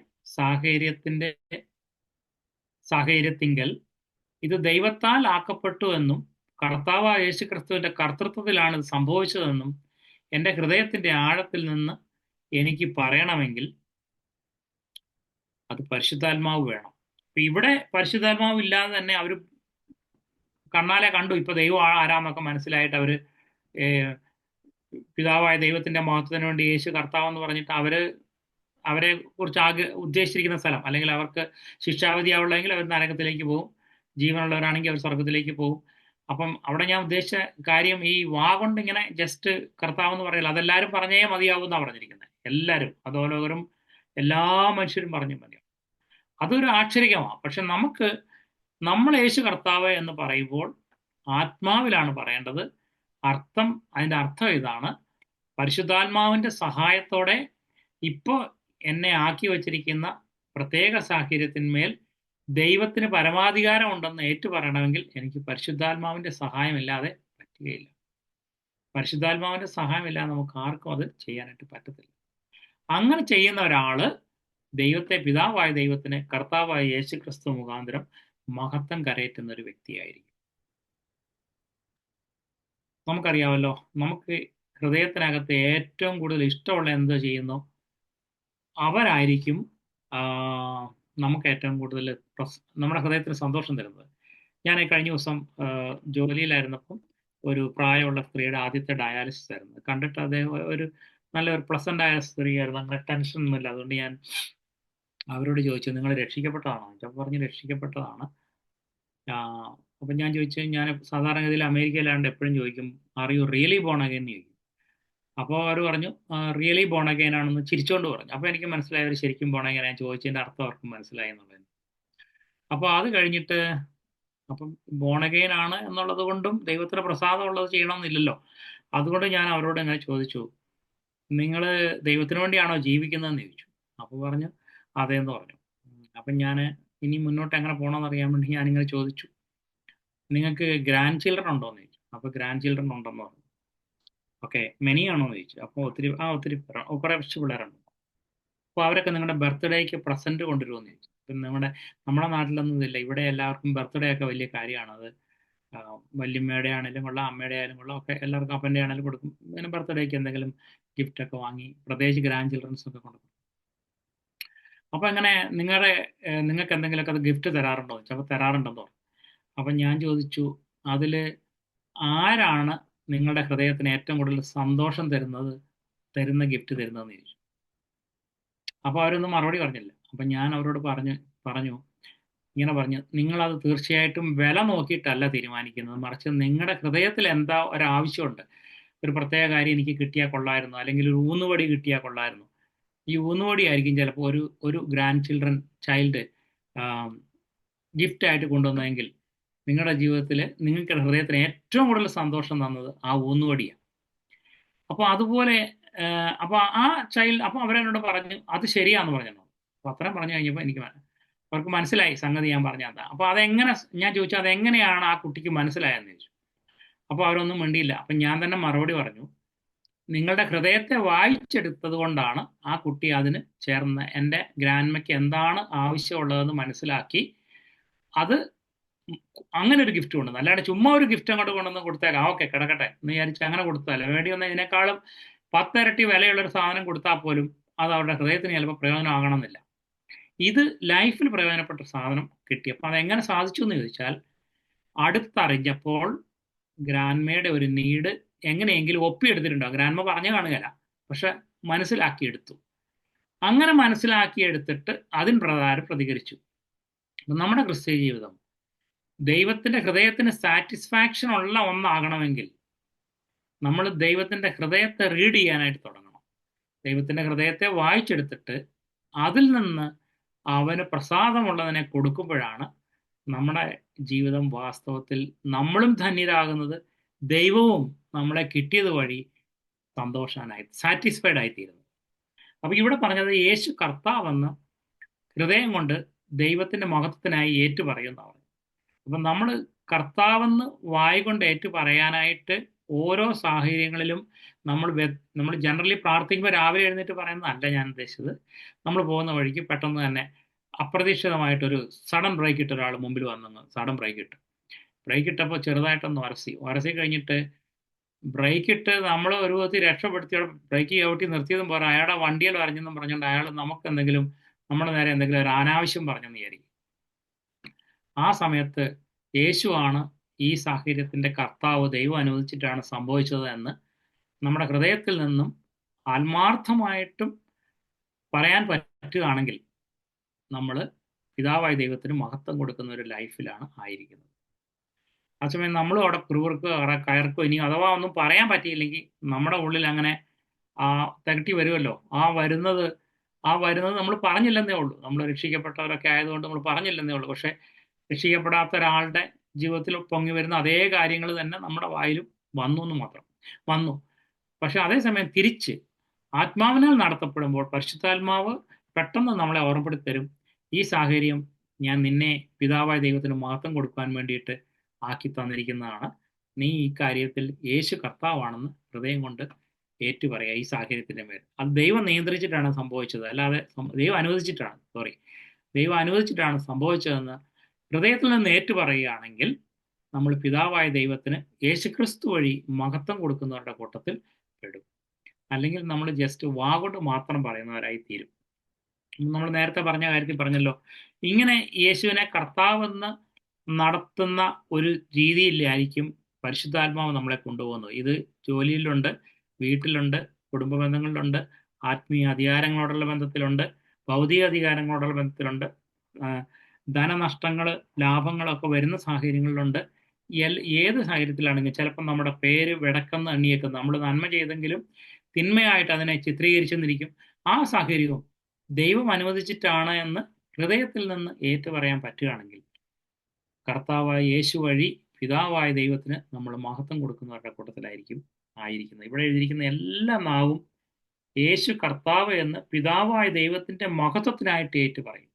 സാഹചര്യത്തിങ്കൽ ഇത് ദൈവത്താൽ ആക്കപ്പെട്ടു എന്നും കർത്താവായ യേശു ക്രിസ്തുവിൻ്റെ കർത്തൃത്വത്തിലാണ് ഇത് സംഭവിച്ചതെന്നും എൻ്റെ ഹൃദയത്തിൻ്റെ ആഴത്തിൽ നിന്ന് എനിക്ക് പറയണമെങ്കിൽ അത് പരിശുദ്ധാത്മാവ് വേണം. അപ്പൊ ഇവിടെ പരിശുദ്ധാത്മാവ് ഇല്ലാതെ തന്നെ അവർ കണ്ണാലെ കണ്ടു, ഇപ്പൊ ദൈവം ആരാന്നൊക്കെ മനസ്സിലായിട്ട് അവര് പിതാവായ ദൈവത്തിന്റെ മഹത്വത്തിന് വേണ്ടി യേശു കർത്താവെന്ന് പറഞ്ഞിട്ട് അവരെ കുറിച്ച് ഉദ്ദേശിച്ചിരിക്കുന്ന സ്ഥലം, അല്ലെങ്കിൽ അവർക്ക് ശിക്ഷാവിധിയാവുള്ളെങ്കിൽ അവർ നരകത്തിലേക്ക് പോകും, ജീവനുള്ളവരാണെങ്കിൽ അവർ സ്വർഗത്തിലേക്ക് പോകും. അപ്പം അവിടെ ഞാൻ ഉദ്ദേശിച്ച കാര്യം ഈ വാ കൊണ്ട് ഇങ്ങനെ ജസ്റ്റ് കർത്താവെന്ന് പറയില്ല, അതെല്ലാവരും പറഞ്ഞേ മതിയാവും എന്നാണ് പറഞ്ഞിരിക്കുന്നത്. എല്ലാവരും, അധോലോകരും എല്ലാ മനുഷ്യരും പറഞ്ഞു മതിയാവും. അതൊരു ആക്ഷരികമാണ്. പക്ഷെ നമ്മൾ യേശു കർത്താവ് എന്ന് പറയുമ്പോൾ ആത്മാവിലാണ് പറയേണ്ടത്. അതിൻ്റെ അർത്ഥം ഇതാണ്: പരിശുദ്ധാത്മാവിൻ്റെ സഹായത്തോടെ ഇപ്പോൾ എന്നെ ആക്കി വച്ചിരിക്കുന്ന പ്രത്യേക സാഹചര്യത്തിന്മേൽ ദൈവത്തിന് പരമാധികാരം ഉണ്ടെന്ന് ഏറ്റുപറയണമെങ്കിൽ എനിക്ക് പരിശുദ്ധാത്മാവിൻ്റെ സഹായമില്ലാതെ പറ്റുകയില്ല. പരിശുദ്ധാത്മാവിൻ്റെ സഹായമില്ലാതെ നമുക്ക് ആർക്കും അത് ചെയ്യാനായിട്ട് പറ്റത്തില്ല. അങ്ങനെ ചെയ്യുന്ന ഒരാള് ദൈവത്തെ, പിതാവായ ദൈവത്തിന് കർത്താവായ യേശുക്രിസ്തു മുഖാന്തരം മഹത്വം കരയറ്റുന്ന ഒരു വ്യക്തിയായിരിക്കും. നമുക്കറിയാമല്ലോ, നമുക്ക് ഹൃദയത്തിനകത്ത് ഏറ്റവും കൂടുതൽ ഇഷ്ടമുള്ള എന്തോ ചെയ്യുന്നു അവരായിരിക്കും നമുക്ക് ഏറ്റവും കൂടുതൽ നമ്മുടെ ഹൃദയത്തിന് സന്തോഷം തരുന്നത്. ഞാൻ കഴിഞ്ഞ ദിവസം ജോലിയിലായിരുന്നപ്പം ഒരു പ്രായമുള്ള സ്ത്രീയുടെ ആദ്യത്തെ ഡയാലിസിസ് ആയിരുന്നു. കണ്ടിട്ട് അദ്ദേഹം ഒരു നല്ലൊരു പ്ലസന്റ് ആയ സ്ത്രീ ആയിരുന്നു, അങ്ങനെ ടെൻഷൻ ഒന്നുമില്ല. അതുകൊണ്ട് ഞാൻ അവരോട് ചോദിച്ചു, നിങ്ങൾ രക്ഷിക്കപ്പെട്ടതാണോ? ഞാൻ പറഞ്ഞു രക്ഷിക്കപ്പെട്ടതാണ്. അപ്പം ഞാൻ ചോദിച്ചു, ഞാൻ സാധാരണഗതിയിൽ അമേരിക്കയിലാണ്ട് എപ്പോഴും ചോദിക്കും, are you really bone again എന്ന് ചോദിക്കും. അപ്പോൾ അവർ പറഞ്ഞു റിയലി ബോൺ അഗൈൻ ആണെന്ന് ചിരിച്ചുകൊണ്ട് പറഞ്ഞു. അപ്പോൾ എനിക്ക് മനസ്സിലായി അവർ ശരിക്കും ബോൺ അഗൈൻ. ഞാൻ ചോദിച്ചതിൻ്റെ അർത്ഥം അവർക്കും മനസ്സിലായി എന്നുള്ളത്. അപ്പോൾ അത് കഴിഞ്ഞിട്ട് അപ്പം ബോൺ അഗൈൻ ആണ് എന്നുള്ളത് കൊണ്ടും ദൈവത്തിന് പ്രസാദം ഉള്ളത് ചെയ്യണമെന്നില്ലല്ലോ. അതുകൊണ്ട് ഞാൻ അവരോട് ഇങ്ങനെ ചോദിച്ചു, നിങ്ങൾ ദൈവത്തിന് വേണ്ടിയാണോ ജീവിക്കുന്നതെന്ന് ചോദിച്ചു. അപ്പോൾ പറഞ്ഞു അതേന്ന് പറഞ്ഞു. അപ്പം ഞാൻ ഇനി മുന്നോട്ട് എങ്ങനെ പോകണമെന്ന് അറിയാൻ വേണ്ടി ഞാനിങ്ങനെ ചോദിച്ചു, നിങ്ങൾക്ക് ഗ്രാൻഡ് ചിൽഡ്രൻ ഉണ്ടോ എന്ന് ചോദിച്ചു. അപ്പോൾ ഗ്രാൻഡ് ചിൽഡ്രൻ ഉണ്ടെന്ന് പറഞ്ഞു. ഓക്കെ, മെനി ആണോ എന്ന് ചോദിച്ചു. അപ്പോൾ ഒത്തിരി കുറച്ച് പിള്ളേരുണ്ട്. അപ്പോൾ അവരൊക്കെ നിങ്ങളുടെ ബർത്ത്ഡേക്ക് പ്രസൻറ്റ് കൊണ്ടുവരുമെന്ന് ചോദിച്ചു. ഇപ്പം നമ്മുടെ നാട്ടിലൊന്നും ഇതില്ല. ഇവിടെ എല്ലാവർക്കും ബർത്ത്ഡേ ഒക്കെ വലിയ കാര്യമാണ്. അത് വല്യമ്മയുടെ ആണെങ്കിലും കൊള്ളാം, അമ്മയുടെ ആയാലും കൊള്ളാം, ഒക്കെ എല്ലാവർക്കും അപ്പൻ്റെ ആണെങ്കിലും കൊടുക്കും. പിന്നെ ബർത്ത്ഡേക്ക് എന്തെങ്കിലും ഗിഫ്റ്റ് ഒക്കെ വാങ്ങി, പ്രത്യേകിച്ച് ഗ്രാൻഡ് ചിൽഡ്രൻസ് ഒക്കെ കൊടുക്കും. അപ്പോൾ അങ്ങനെ നിങ്ങൾക്ക് എന്തെങ്കിലുമൊക്കെ അത് ഗിഫ്റ്റ് തരാറുണ്ടോ എന്ന് ചോദിച്ചു. അപ്പോൾ തരാറുണ്ടെന്ന് പറഞ്ഞു. അപ്പം ഞാൻ ചോദിച്ചു, അതിൽ ആരാണ് നിങ്ങളുടെ ഹൃദയത്തിന് ഏറ്റവും കൂടുതൽ സന്തോഷം തരുന്ന ഗിഫ്റ്റ് തരുന്നതെന്ന് ചോദിച്ചു. അപ്പോൾ അവരൊന്നും മറുപടി പറഞ്ഞില്ല. അപ്പം ഞാൻ അവരോട് പറഞ്ഞു ഇങ്ങനെ പറഞ്ഞു, നിങ്ങളത് തീർച്ചയായിട്ടും വില നോക്കിയിട്ടല്ല തീരുമാനിക്കുന്നത്, മറിച്ച് നിങ്ങളുടെ ഹൃദയത്തിൽ എന്താ ഒരാവശ്യമുണ്ട്. ഒരു പ്രത്യേക കാര്യം എനിക്ക് കിട്ടിയാൽ കൊള്ളായിരുന്നു, അല്ലെങ്കിൽ ഒരു ഊന്നുവടി കിട്ടിയാൽ കൊള്ളായിരുന്നു. ഈ ഊന്നുവടി ആയിരിക്കും ചിലപ്പോൾ ഒരു ഗ്രാൻഡ് ചൈൽഡ് ഗിഫ്റ്റായിട്ട് കൊണ്ടുവന്നതെങ്കിൽ നിങ്ങളുടെ ജീവിതത്തിൽ നിങ്ങൾക്ക് ഹൃദയത്തിന് ഏറ്റവും കൂടുതൽ സന്തോഷം തന്നത് ആ ഊന്നുവടിയാണ്. അപ്പോൾ അതുപോലെ അപ്പോൾ ആ ചൈൽഡ്, അപ്പോൾ അവരെന്നോട് പറഞ്ഞു അത് ശരിയാന്ന് പറഞ്ഞു. അപ്പോൾ അത്രയും പറഞ്ഞു കഴിഞ്ഞപ്പോൾ അവർക്ക് മനസ്സിലായി സംഗതി ഞാൻ പറഞ്ഞ എന്താ. അപ്പോൾ അതെങ്ങനെ, ഞാൻ ചോദിച്ചു അതെങ്ങനെയാണ് ആ കുട്ടിക്ക് മനസ്സിലായെന്ന് ചോദിച്ചു. അപ്പോൾ അവരൊന്നും മിണ്ടിയില്ല. അപ്പം ഞാൻ തന്നെ മറുപടി പറഞ്ഞു, നിങ്ങളുടെ ഹൃദയത്തെ വായിച്ചെടുത്തത് കൊണ്ടാണ് ആ കുട്ടി അതിന് ചേർന്ന് എൻ്റെ ഗ്രാൻഡ്മയ്ക്ക് എന്താണ് ആവശ്യമുള്ളതെന്ന് മനസ്സിലാക്കി അത് അങ്ങനെ ഒരു ഗിഫ്റ്റ് കൊണ്ടുവന്നു. അല്ലാണ്ട് ചുമ്മാ ഒരു ഗിഫ്റ്റ് അങ്ങോട്ട് കൊണ്ടുവന്ന് കൊടുത്തേക്കാം, ഓക്കെ കിടക്കട്ടെ എന്ന് വിചാരിച്ച് അങ്ങനെ കൊടുത്താൽ വേണ്ടി വന്ന ഇതിനേക്കാളും 10 ഇരട്ടി വിലയുള്ളൊരു സാധനം കൊടുത്താൽ പോലും അത് അവരുടെ ഹൃദയത്തിന് ചിലപ്പോൾ പ്രയോജനമാകണമെന്നില്ല. ഇത് ലൈഫിൽ പ്രയോജനപ്പെട്ട സാധനം കിട്ടിയപ്പോൾ അതെങ്ങനെ സാധിച്ചു എന്ന് ചോദിച്ചാൽ, അടുത്തറിഞ്ഞപ്പോൾ ഗ്രാൻഡ്മയുടെ ഒരു നീഡ് എങ്ങനെയെങ്കിലും ഒപ്പിയെടുത്തിട്ടുണ്ടാവും. ഗ്രാൻഡ്മ പറഞ്ഞു കാണുകയില്ല, പക്ഷെ മനസ്സിലാക്കിയെടുത്തു. അങ്ങനെ മനസ്സിലാക്കിയെടുത്തിട്ട് അതിന് പ്രകാരം പ്രതികരിച്ചു. നമ്മുടെ ക്രിസ്ത്യ ജീവിതം ദൈവത്തിൻ്റെ ഹൃദയത്തിന് സാറ്റിസ്ഫാക്ഷൻ ഉള്ള ഒന്നാകണമെങ്കിൽ നമ്മൾ ദൈവത്തിൻ്റെ ഹൃദയത്തെ റീഡ് ചെയ്യാനായിട്ട് തുടങ്ങണം. ദൈവത്തിൻ്റെ ഹൃദയത്തെ വായിച്ചെടുത്തിട്ട് അതിൽ നിന്ന് അവന് പ്രസാദമുള്ളതിനെ കൊടുക്കുമ്പോഴാണ് നമ്മുടെ ജീവിതം വാസ്തവത്തിൽ നമ്മളും ധന്യരാകുന്നത്, ദൈവവും നമ്മളെ കിട്ടിയത് വഴി സാറ്റിസ്ഫൈഡ് ആയിത്തീരുന്നു. അപ്പോൾ ഇവിടെ പറഞ്ഞത് യേശു കർത്താവെന്ന് ഹൃദയം കൊണ്ട് ദൈവത്തിൻ്റെ മഹത്വത്തിനായി ഏറ്റുപറയുന്നതാണ്. അപ്പം നമ്മൾ കർത്താവെന്ന് വായ് കൊണ്ട് ഏറ്റുപറയാനായിട്ട് ഓരോ സാഹചര്യങ്ങളിലും നമ്മൾ ജനറലി പ്രാർത്ഥിക്കുമ്പോൾ രാവിലെ എഴുന്നേറ്റ് പറയുന്നതല്ല ഞാൻ ഉദ്ദേശിച്ചത്. നമ്മൾ പോകുന്ന വഴിക്ക് പെട്ടെന്ന് തന്നെ അപ്രതീക്ഷിതമായിട്ടൊരു സഡൻ ബ്രേക്ക് ഇട്ട ഒരാൾ മുമ്പിൽ വന്നു. സഡൻ ബ്രേക്ക് ഇട്ടപ്പോൾ ചെറുതായിട്ടൊന്ന് ഉരസി കഴിഞ്ഞിട്ട് ബ്രേക്ക് ഇട്ട് നമ്മൾ ഒരു വിധത്തിൽ രക്ഷപ്പെടുത്തി ബ്രേക്ക് ചവിട്ടി നിർത്തിയതും പോരാ, അയാളുടെ വണ്ടിയിൽ വരഞ്ഞെന്നും പറഞ്ഞുകൊണ്ട് അയാൾ നമ്മുടെ നേരെ എന്തെങ്കിലും ഒരു അനാവശ്യം പറഞ്ഞെന്ന് വിചാരിക്കും. ആ സമയത്ത് യേശുവാണ് ഈ സാഹചര്യത്തിൻ്റെ കർത്താവ്, ദൈവം അനുവദിച്ചിട്ടാണ് സംഭവിച്ചത് എന്ന് നമ്മുടെ ഹൃദയത്തിൽ നിന്നും ആത്മാർത്ഥമായിട്ടും പറയാൻ പറ്റുകയാണെങ്കിൽ നമ്മൾ പിതാവായ ദൈവത്തിന് മഹത്വം കൊടുക്കുന്ന ഒരു ലൈഫിലാണ് ആയിരിക്കുന്നത്. ആ സമയം നമ്മളും അവിടെ കയർക്കോ ഇനി അഥവാ ഒന്നും പറയാൻ പറ്റിയില്ലെങ്കിൽ നമ്മുടെ ഉള്ളിൽ അങ്ങനെ തികട്ടി വരുമല്ലോ. ആ വരുന്നത് നമ്മൾ പറഞ്ഞില്ലെന്നേ ഉള്ളൂ. നമ്മൾ രക്ഷിക്കപ്പെട്ടവരൊക്കെ ആയതുകൊണ്ട് നമ്മൾ പറഞ്ഞില്ലെന്നേ ഉള്ളൂ. പക്ഷെ രക്ഷിക്കപ്പെടാത്ത ഒരാളുടെ ജീവിതത്തിൽ പൊങ്ങി വരുന്ന അതേ കാര്യങ്ങൾ തന്നെ നമ്മുടെ വായിലും വന്നു. പക്ഷെ അതേസമയം തിരിച്ച് ആത്മാവിനാൽ നടത്തപ്പെടുമ്പോൾ പരിശുദ്ധാത്മാവ് പെട്ടെന്ന് നമ്മളെ ഓർമ്മപ്പെടുത്തി തരും, ഈ സാഹചര്യം ഞാൻ നിന്നെ പിതാവായ ദൈവത്തിന് മഹത്വം കൊടുക്കാൻ വേണ്ടിയിട്ട് ആക്കി തന്നിരിക്കുന്നതാണ്. നീ ഈ കാര്യത്തിൽ യേശു കർത്താവാണെന്ന് ഹൃദയം കൊണ്ട് ഏറ്റുപറയുക ഈ സാഹചര്യത്തിന്റെ മേൽ. അത് ദൈവം നിയന്ത്രിച്ചിട്ടാണ് സംഭവിച്ചത്, അല്ലാതെ ദൈവം അനുവദിച്ചിട്ടാണ്, ദൈവം അനുവദിച്ചിട്ടാണ് സംഭവിച്ചതെന്ന് ഹൃദയത്തിൽ നിന്ന് ഏറ്റുപറയുകയാണെങ്കിൽ നമ്മൾ പിതാവായ ദൈവത്തിന് യേശുക്രിസ്തു വഴി മഹത്വം കൊടുക്കുന്നവരുടെ കൂട്ടത്തിൽ പെടും. അല്ലെങ്കിൽ നമ്മൾ ജസ്റ്റ് വാഗോട്ട് മാത്രം പറയുന്നവരായി തീരും. നമ്മൾ നേരത്തെ പറഞ്ഞ കാര്യത്തിൽ പറഞ്ഞല്ലോ, ഇങ്ങനെ യേശുവിനെ കർത്താവെന്ന് നടത്തുന്ന ഒരു രീതിയിലായിരിക്കും പരിശുദ്ധാത്മാവ് നമ്മളെ കൊണ്ടുപോകുന്നത്. ഇത് ജോലിയിലുണ്ട്, വീട്ടിലുണ്ട്, കുടുംബ ബന്ധങ്ങളിലുണ്ട്, ആത്മീയ അധികാരങ്ങളോടുള്ള ബന്ധത്തിലുണ്ട്, ഭൗതിക അധികാരങ്ങളോടുള്ള ബന്ധത്തിലുണ്ട്, ധനനഷ്ടങ്ങൾ ലാഭങ്ങളൊക്കെ വരുന്ന സാഹചര്യങ്ങളിലുണ്ട്. ഏത് സാഹചര്യത്തിലാണെങ്കിലും ചിലപ്പോൾ നമ്മുടെ പേര് വിടക്കെന്ന് എണ്ണിയേക്കും, നമ്മൾ നന്മ ചെയ്തെങ്കിലും തിന്മയായിട്ട് അതിനെ ചിത്രീകരിച്ചെന്നിരിക്കും. ആ സാഹചര്യവും ദൈവം അനുവദിച്ചിട്ടാണ് എന്ന് ഹൃദയത്തിൽ നിന്ന് ഏറ്റുപറയാൻ പറ്റുകയാണെങ്കിൽ കർത്താവായ യേശു വഴി പിതാവായ ദൈവത്തിന് നമ്മൾ മഹത്വം കൊടുക്കുന്നവരുടെ കൂട്ടത്തിലായിരിക്കും ആയിരിക്കുന്നത്. ഇവിടെ എഴുതിയിരിക്കുന്ന എല്ലാ നാവും യേശു കർത്താവ് എന്ന് പിതാവായ ദൈവത്തിന്റെ മഹത്വത്തിനായിട്ട് ഏറ്റു പറയും.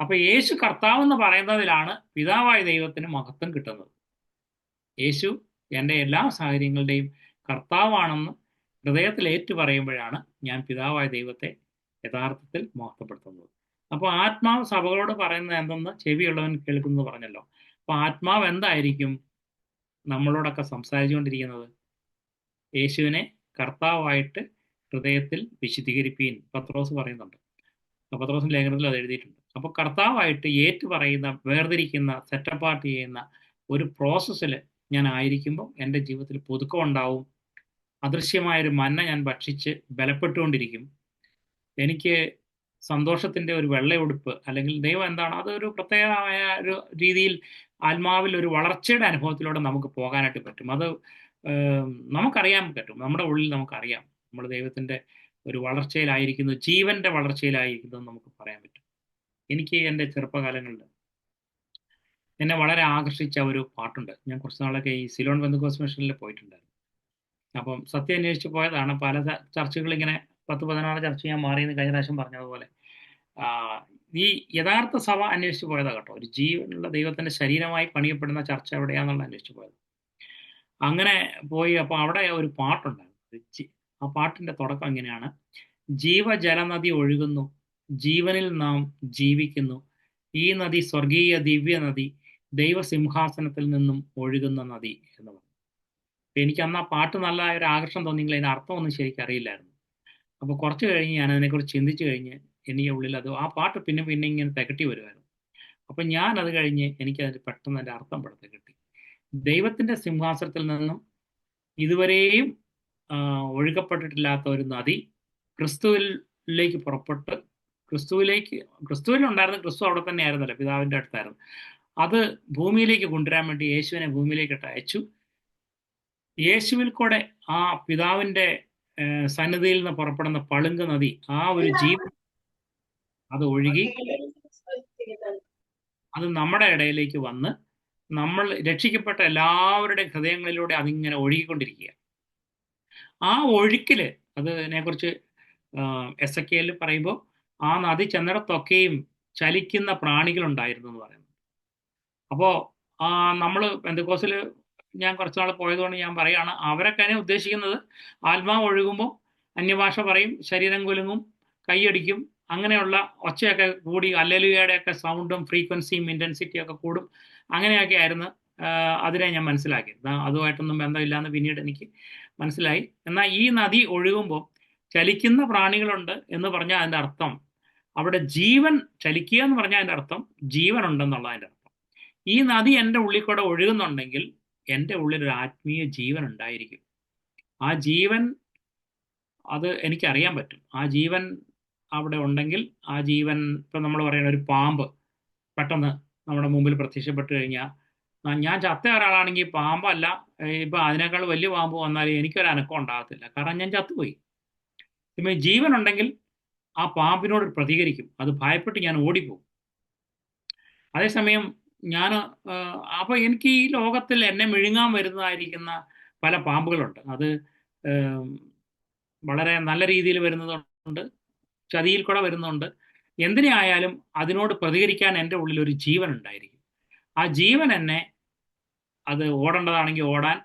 അപ്പൊ യേശു കർത്താവ് എന്ന് പറയുന്നതിലാണ് പിതാവായ ദൈവത്തിന് മഹത്വം കിട്ടുന്നത്. യേശു എൻ്റെ എല്ലാ സാഹചര്യങ്ങളുടെയും കർത്താവാണെന്ന് ഹൃദയത്തിൽ ഏറ്റു പറയുമ്പോഴാണ് ഞാൻ പിതാവായ ദൈവത്തെ യഥാർത്ഥത്തിൽ മഹത്വപ്പെടുത്തുന്നത്. അപ്പോൾ ആത്മാവ് സഭകളോട് പറയുന്നത് എന്തെന്ന് ചെവിയുള്ളവൻ കേൾക്കുന്നു പറഞ്ഞല്ലോ. അപ്പൊ ആത്മാവ് എന്തായിരിക്കും നമ്മളോടൊക്കെ സംസാരിച്ചുകൊണ്ടിരിക്കുന്നത്? യേശുവിനെ കർത്താവായിട്ട് ഹൃദയത്തിൽ വിശുദ്ധീകരിപ്പീൻ പത്രോസ് പറയുന്നുണ്ട്. പത്രോസിന്റെ ലേഖനത്തിൽ അത് എഴുതിയിട്ടുണ്ട്. അപ്പൊ കർത്താവായിട്ട് ഏറ്റു പറയുന്ന, വേർതിരിക്കുന്ന, സെറ്റപ്പാർട്ട് ചെയ്യുന്ന ഒരു പ്രോസസ്സിൽ ഞാൻ ആയിരിക്കുമ്പോൾ എൻ്റെ ജീവിതത്തിൽ പുതുക്കം ഉണ്ടാവും. അദൃശ്യമായൊരു മന്ന ഞാൻ ഭക്ഷിച്ച് ബലപ്പെട്ടുകൊണ്ടിരിക്കും. എനിക്ക് സന്തോഷത്തിന്റെ ഒരു വെള്ളയുടുപ്പ്, അല്ലെങ്കിൽ ദൈവം എന്താണ്, അതൊരു പ്രത്യേകമായ ഒരു രീതിയിൽ ആത്മാവിൽ ഒരു വളർച്ചയുടെ അനുഭവത്തിലൂടെ നമുക്ക് പോകാനായിട്ട് പറ്റും. അത് നമുക്കറിയാൻ പറ്റും, നമ്മുടെ ഉള്ളിൽ നമുക്കറിയാം നമ്മൾ ദൈവത്തിന്റെ ഒരു വളർച്ചയിലായിരിക്കുന്നു, ജീവന്റെ വളർച്ചയിലായിരിക്കുന്നു എന്ന് നമുക്ക് പറയാൻ പറ്റും. എനിക്ക് എൻ്റെ ചെറുപ്പകാലങ്ങളിൽ എന്നെ വളരെ ആകർഷിച്ച ഒരു പാട്ടുണ്ട്. ഞാൻ കുറച്ച് നാളൊക്കെ ഈ സിലോൺ പെന്തക്കോസ്ത് മിഷനിൽ പോയിട്ടുണ്ടായിരുന്നു. അപ്പം സത്യം അന്വേഷിച്ച് പോയതാണ്. പല ചർച്ചകൾ ഇങ്ങനെ 10-16 ചർച്ച ഞാൻ മാറിയെന്ന് കഴിഞ്ഞ പ്രാവശ്യം പറഞ്ഞതുപോലെ ഈ യഥാർത്ഥ സഭ അന്വേഷിച്ച് പോയതാ കേട്ടോ. ഒരു ജീവനുള്ള ദൈവത്തിന്റെ ശരീരമായി പണിയപ്പെടുന്ന ചർച്ച എവിടെയാന്നുള്ള അന്വേഷിച്ച് പോയത്. അങ്ങനെ പോയി അപ്പോൾ അവിടെ ഒരു പാട്ടുണ്ടായിരുന്നു. ആ പാട്ടിന്റെ തുടക്കം ഇങ്ങനെയാണ്: ജീവജലനദി ഒഴുകുന്നു, ജീവനിൽ നാം ജീവിക്കുന്നു, ഈ നദി സ്വർഗീയ ദിവ്യ നദി, ദൈവസിംഹാസനത്തിൽ നിന്നും ഒഴുകുന്ന നദി എന്ന് പറഞ്ഞു. എനിക്ക് അന്ന് ആ പാട്ട് നല്ല ഒരു ആകർഷണം തോന്നിയെങ്കിൽ അതിന്റെ അർത്ഥമൊന്നും ശരിക്കും അറിയില്ലായിരുന്നു. അപ്പോൾ കുറച്ച് കഴിഞ്ഞ് ഞാൻ അതിനെക്കുറിച്ച് ചിന്തിച്ചു കഴിഞ്ഞ് എനിക്ക് ഉള്ളിൽ അത് ആ പാട്ട് പിന്നെ പിന്നെ ഇങ്ങനെ തികട്ടി വരുമായിരുന്നു. അപ്പം ഞാൻ അത് കഴിഞ്ഞ് എനിക്കതിന് പെട്ടെന്ന് അതിൻ്റെ അർത്ഥം പെടുത്തി കിട്ടി. ദൈവത്തിന്റെ സിംഹാസനത്തിൽ നിന്നും ഇതുവരെയും ഒഴുകപ്പെട്ടിട്ടില്ലാത്ത ഒരു നദി ക്രിസ്തുവിലേക്ക് പുറപ്പെട്ട് ക്രിസ്തുവിലുണ്ടായിരുന്ന, ക്രിസ്തു അവിടെ തന്നെ ആയിരുന്നല്ലോ, പിതാവിൻ്റെ അടുത്തായിരുന്നു, അത് ഭൂമിയിലേക്ക് കൊണ്ടുവരാൻ വേണ്ടി യേശുവിനെ ഭൂമിയിലേക്ക് അയച്ചു. യേശുവിൽ കൂടെ ആ പിതാവിന്റെ സന്നിധിയിൽ നിന്ന് പുറപ്പെടുന്ന പളുങ്ക് നദി, ആ ഒരു ജീവൻ അത് ഒഴുകി അത് നമ്മുടെ ഇടയിലേക്ക് വന്ന് നമ്മൾ രക്ഷിക്കപ്പെട്ട എല്ലാവരുടെയും ഹൃദയങ്ങളിലൂടെ അതിങ്ങനെ ഒഴുകിക്കൊണ്ടിരിക്കുക. ആ ഒഴുക്കില് അതിനെക്കുറിച്ച് എസെക്കിയേൽ പറയുമ്പോൾ ആ നദി ചെന്നിടത്തൊക്കെയും ചലിക്കുന്ന പ്രാണികൾ ഉണ്ടായിരുന്നു എന്ന് പറയുന്നു. അപ്പോ നമ്മൾ പെന്തക്കോസ്തിൽ ഞാൻ കുറച്ച് നാൾ പോയതുകൊണ്ട് ഞാൻ പറയാണ്, അവരൊക്കെ ഉദ്ദേശിക്കുന്നത് ആത്മാവ് ഒഴുകുമ്പോൾ അന്യഭാഷ പറയും, ശരീരം കുലുങ്ങും, കൈയടിക്കും, അങ്ങനെയുള്ള ഒച്ചയൊക്കെ കൂടി ഹല്ലേലൂയയുടെ ഒക്കെ സൗണ്ടും ഫ്രീക്വൻസിയും ഇന്റൻസിറ്റിയും ഒക്കെ കൂടും. അങ്ങനെയൊക്കെ ആയിരുന്നു അതിനെ ഞാൻ മനസ്സിലാക്കി. അതുമായിട്ടൊന്നും ബന്ധമില്ലാന്ന് പിന്നീട് എനിക്ക് മനസ്സിലായി. എന്നാൽ ഈ നദി ഒഴുകുമ്പോൾ ചലിക്കുന്ന പ്രാണികളുണ്ട് എന്ന് പറഞ്ഞാൽ അതിൻ്റെ അർത്ഥം അവിടെ ജീവൻ, ചലിക്കുക എന്ന് പറഞ്ഞാൽ അതിൻ്റെ അർത്ഥം ജീവൻ ഉണ്ടെന്നുള്ളതിൻ്റെ അർത്ഥം. ഈ നദി എൻ്റെ ഉള്ളിൽ കൂടെ ഒഴുകുന്നുണ്ടെങ്കിൽ എൻ്റെ ഉള്ളിലൊരു ആത്മീയ ജീവൻ ഉണ്ടായിരിക്കും. ആ ജീവൻ അത് എനിക്കറിയാൻ പറ്റും. ആ ജീവൻ അവിടെ ഉണ്ടെങ്കിൽ ആ ജീവൻ, ഇപ്പം നമ്മൾ പറയുന്ന ഒരു പാമ്പ് പെട്ടെന്ന് നമ്മുടെ മുമ്പിൽ പ്രത്യക്ഷപ്പെട്ട് കഴിഞ്ഞാൽ, ഞാൻ ചത്ത ഒരാളാണെങ്കിൽ പാമ്പല്ല, ഇപ്പം അതിനേക്കാൾ വലിയ പാമ്പ് വന്നാൽ എനിക്കൊരു അനക്കം ഉണ്ടാകത്തില്ല, കാരണം ഞാൻ ചത്തുപോയി. ഇപ്പം ജീവൻ ഉണ്ടെങ്കിൽ ആ പാമ്പിനോട് പ്രതികരിക്കും, അത് ഭയപ്പെട്ട് ഞാൻ ഓടിപ്പോകും. അതേസമയം അപ്പോൾ എനിക്ക് ഈ ലോകത്തിൽ എന്നെ വിഴുങ്ങാൻ വരുന്നതായിരിക്കുന്ന പല പാമ്പുകളുണ്ട്. അത് വളരെ നല്ല രീതിയിൽ വരുന്നതുണ്ട്, ചതിയിൽ കൂടെ വരുന്നുണ്ട്. എന്തിനെ ആയാലും അതിനോട് പ്രതികരിക്കാൻ എൻ്റെ ഉള്ളിൽ ഒരു ജീവൻ ഉണ്ടായിരിക്കും. ആ ജീവൻ എന്നെ അത് ഓടേണ്ടതാണെങ്കിൽ ഓടാൻ,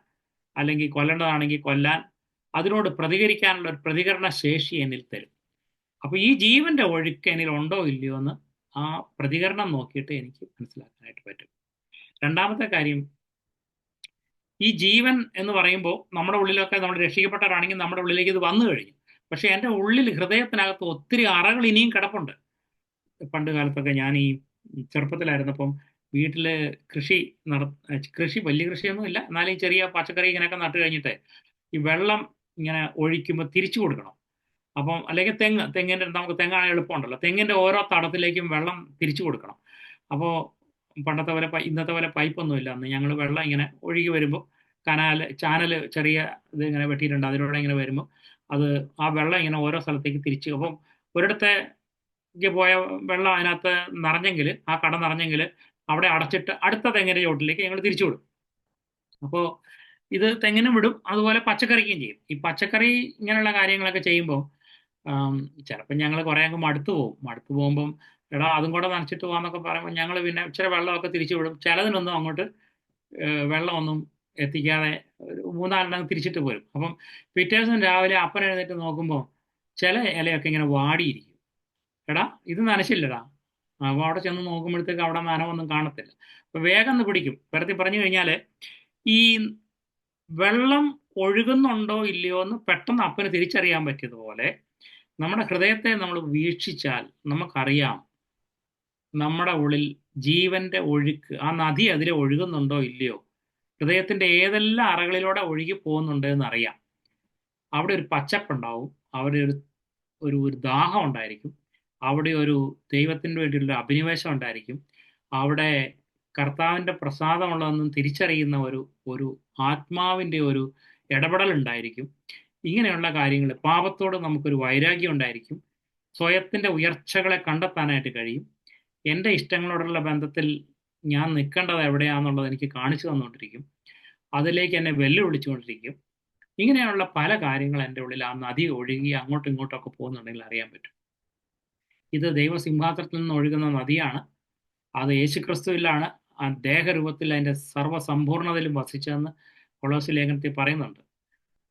അല്ലെങ്കിൽ കൊല്ലേണ്ടതാണെങ്കിൽ കൊല്ലാൻ, അതിനോട് പ്രതികരിക്കാനുള്ള ഒരു പ്രതികരണ ശേഷി എന്നിൽ തരും. അപ്പൊ ഈ ജീവന്റെ ഒഴുക്ക് എന്നിൽ ഉണ്ടോ ഇല്ലയോ എന്ന് ആ പ്രതികരണം നോക്കിയിട്ട് എനിക്ക് മനസ്സിലാക്കാനായിട്ട് പറ്റും. രണ്ടാമത്തെ കാര്യം, ഈ ജീവൻ എന്ന് പറയുമ്പോൾ നമ്മുടെ ഉള്ളിലൊക്കെ നമ്മൾ രക്ഷിക്കപ്പെട്ടവരാണെങ്കിൽ നമ്മുടെ ഉള്ളിലേക്ക് ഇത് വന്നു കഴിഞ്ഞു. പക്ഷെ എൻ്റെ ഉള്ളിൽ ഹൃദയത്തിനകത്ത് ഒത്തിരി അറകൾ ഇനിയും കിടപ്പുണ്ട്. പണ്ട് കാലത്തൊക്കെ ഞാൻ ഈ ചെറുപ്പത്തിലായിരുന്നപ്പം വീട്ടില് കൃഷി നട കൃഷി വലിയ കൃഷിയൊന്നും ഇല്ല, എന്നാലും ഈ ചെറിയ പച്ചക്കറി ഇങ്ങനെയൊക്കെ നട്ട് കഴിഞ്ഞിട്ട് ഈ വെള്ളം ഇങ്ങനെ ഒഴിക്കുമ്പോൾ തിരിച്ചു കൊടുക്കണം. അപ്പം അല്ലെങ്കിൽ തെങ്ങിൻ്റെ നമുക്ക് തെങ്ങാണെങ്കിൽ എളുപ്പമുണ്ടല്ലോ, തെങ്ങിൻ്റെ ഓരോ തടത്തിലേക്കും വെള്ളം തിരിച്ചു കൊടുക്കണം. അപ്പോൾ പണ്ടത്തെ പോലെ ഇന്നത്തെ പോലെ പൈപ്പൊന്നും ഇല്ല, അന്ന് ഞങ്ങൾ വെള്ളം ഇങ്ങനെ ഒഴുകി വരുമ്പോൾ ചാനൽ ചെറിയ ഇത് ഇങ്ങനെ വെട്ടിയിട്ടുണ്ട്, അതിലൂടെ ഇങ്ങനെ വരുമ്പോൾ അത് ആ വെള്ളം ഇങ്ങനെ ഓരോ സ്ഥലത്തേക്ക് തിരിച്ചു. അപ്പം ഒരിടത്തേക്ക് പോയ വെള്ളം അതിനകത്ത് നിറഞ്ഞെങ്കിൽ, ആ കട നിറഞ്ഞെങ്കിൽ അവിടെ അടച്ചിട്ട് അടുത്ത തെങ്ങിൻ്റെ ചോട്ടിലേക്ക് ഞങ്ങൾ തിരിച്ചു വിടും. അപ്പോൾ ഇത് തെങ്ങിനും വിടും, അതുപോലെ പച്ചക്കറിക്കും ചെയ്യും. ഈ പച്ചക്കറി ഇങ്ങനെയുള്ള കാര്യങ്ങളൊക്കെ ചെയ്യുമ്പോൾ ചിലപ്പോൾ ഞങ്ങൾ കുറേ അങ്ങ് മടുത്തു പോകുമ്പം എടാ അതും കൂടെ നനച്ചിട്ട് പോകാന്നൊക്കെ പറയുമ്പോൾ ഞങ്ങൾ പിന്നെ ഇച്ചിരി വെള്ളമൊക്കെ തിരിച്ചു വിടും. ചിലതിനൊന്നും അങ്ങോട്ട് വെള്ളമൊന്നും എത്തിക്കാതെ ഒരു മൂന്നാലെണ്ണം തിരിച്ചിട്ട് പോരും. അപ്പം പിറ്റേ ദിവസം രാവിലെ അപ്പൻ എഴുന്നേറ്റ് നോക്കുമ്പോൾ ചില ഇലയൊക്കെ ഇങ്ങനെ വാടിയിരിക്കും. എടാ ഇത് നനച്ചില്ലടാ. അപ്പോൾ അവിടെ ചെന്ന് നോക്കുമ്പോഴത്തേക്ക് അവിടെ നനവൊന്നും കാണത്തില്ല. അപ്പോൾ വേഗം ഒന്ന് പിടിക്കും. വെറുതെ പറഞ്ഞു കഴിഞ്ഞാൽ ഈ വെള്ളം ഒഴുകുന്നുണ്ടോ ഇല്ലയോ എന്ന് പെട്ടെന്ന് അപ്പന് തിരിച്ചറിയാൻ പറ്റിയതുപോലെ നമ്മുടെ ഹൃദയത്തെ നമ്മൾ വീക്ഷിച്ചാൽ നമുക്കറിയാം നമ്മുടെ ഉള്ളിൽ ജീവന്റെ ഒഴുക്ക്, ആ നദി അതിലെ ഒഴുകുന്നുണ്ടോ ഇല്ലയോ, ഹൃദയത്തിന്റെ ഏതെല്ലാം അറകളിലൂടെ ഒഴുകി പോകുന്നുണ്ട് എന്നറിയാം. അവിടെ ഒരു പച്ചപ്പുണ്ടാവും, അവിടെ ഒരു ദാഹം ഉണ്ടായിരിക്കും, അവിടെ ഒരു ദൈവത്തിന് വേണ്ടിയുള്ള അഭിനിവേശം ഉണ്ടായിരിക്കും, അവിടെ കർത്താവിൻ്റെ പ്രസാദമുള്ളതെന്നും തിരിച്ചറിയുന്ന ഒരു ആത്മാവിൻ്റെ ഒരു ഇടപെടൽ ഉണ്ടായിരിക്കും. ഇങ്ങനെയുള്ള കാര്യങ്ങൾ, പാപത്തോട് നമുക്കൊരു വൈരാഗ്യം ഉണ്ടായിരിക്കും, സ്വയത്തിൻ്റെ ഉയർച്ചകളെ കണ്ടെത്താനായിട്ട് കഴിയും, എൻ്റെ ഇഷ്ടങ്ങളോടുള്ള ബന്ധത്തിൽ ഞാൻ നിൽക്കേണ്ടത് എവിടെയാണെന്നുള്ളത് എനിക്ക് കാണിച്ചു തന്നുകൊണ്ടിരിക്കും, അതിലേക്ക് എന്നെ വെല്ലുവിളിച്ചുകൊണ്ടിരിക്കും. ഇങ്ങനെയുള്ള പല കാര്യങ്ങൾ എൻ്റെ ഉള്ളിൽ ആ നദി ഒഴുകി അങ്ങോട്ടും ഇങ്ങോട്ടൊക്കെ പോകുന്നുണ്ടെങ്കിൽ അറിയാൻ പറ്റും. ഇത് ദൈവസിംഹാസനത്തിൽ നിന്ന് ഒഴുകുന്ന നദിയാണ്. അത് യേശുക്രിസ്തുവിലാണ് ആ ദേഹരൂപത്തിൽ അതിൻ്റെ സർവ്വസമ്പൂർണതയിലും വസിച്ചതെന്ന് കൊളോസ്യ ലേഖനത്തിൽ പറയുന്നുണ്ട്.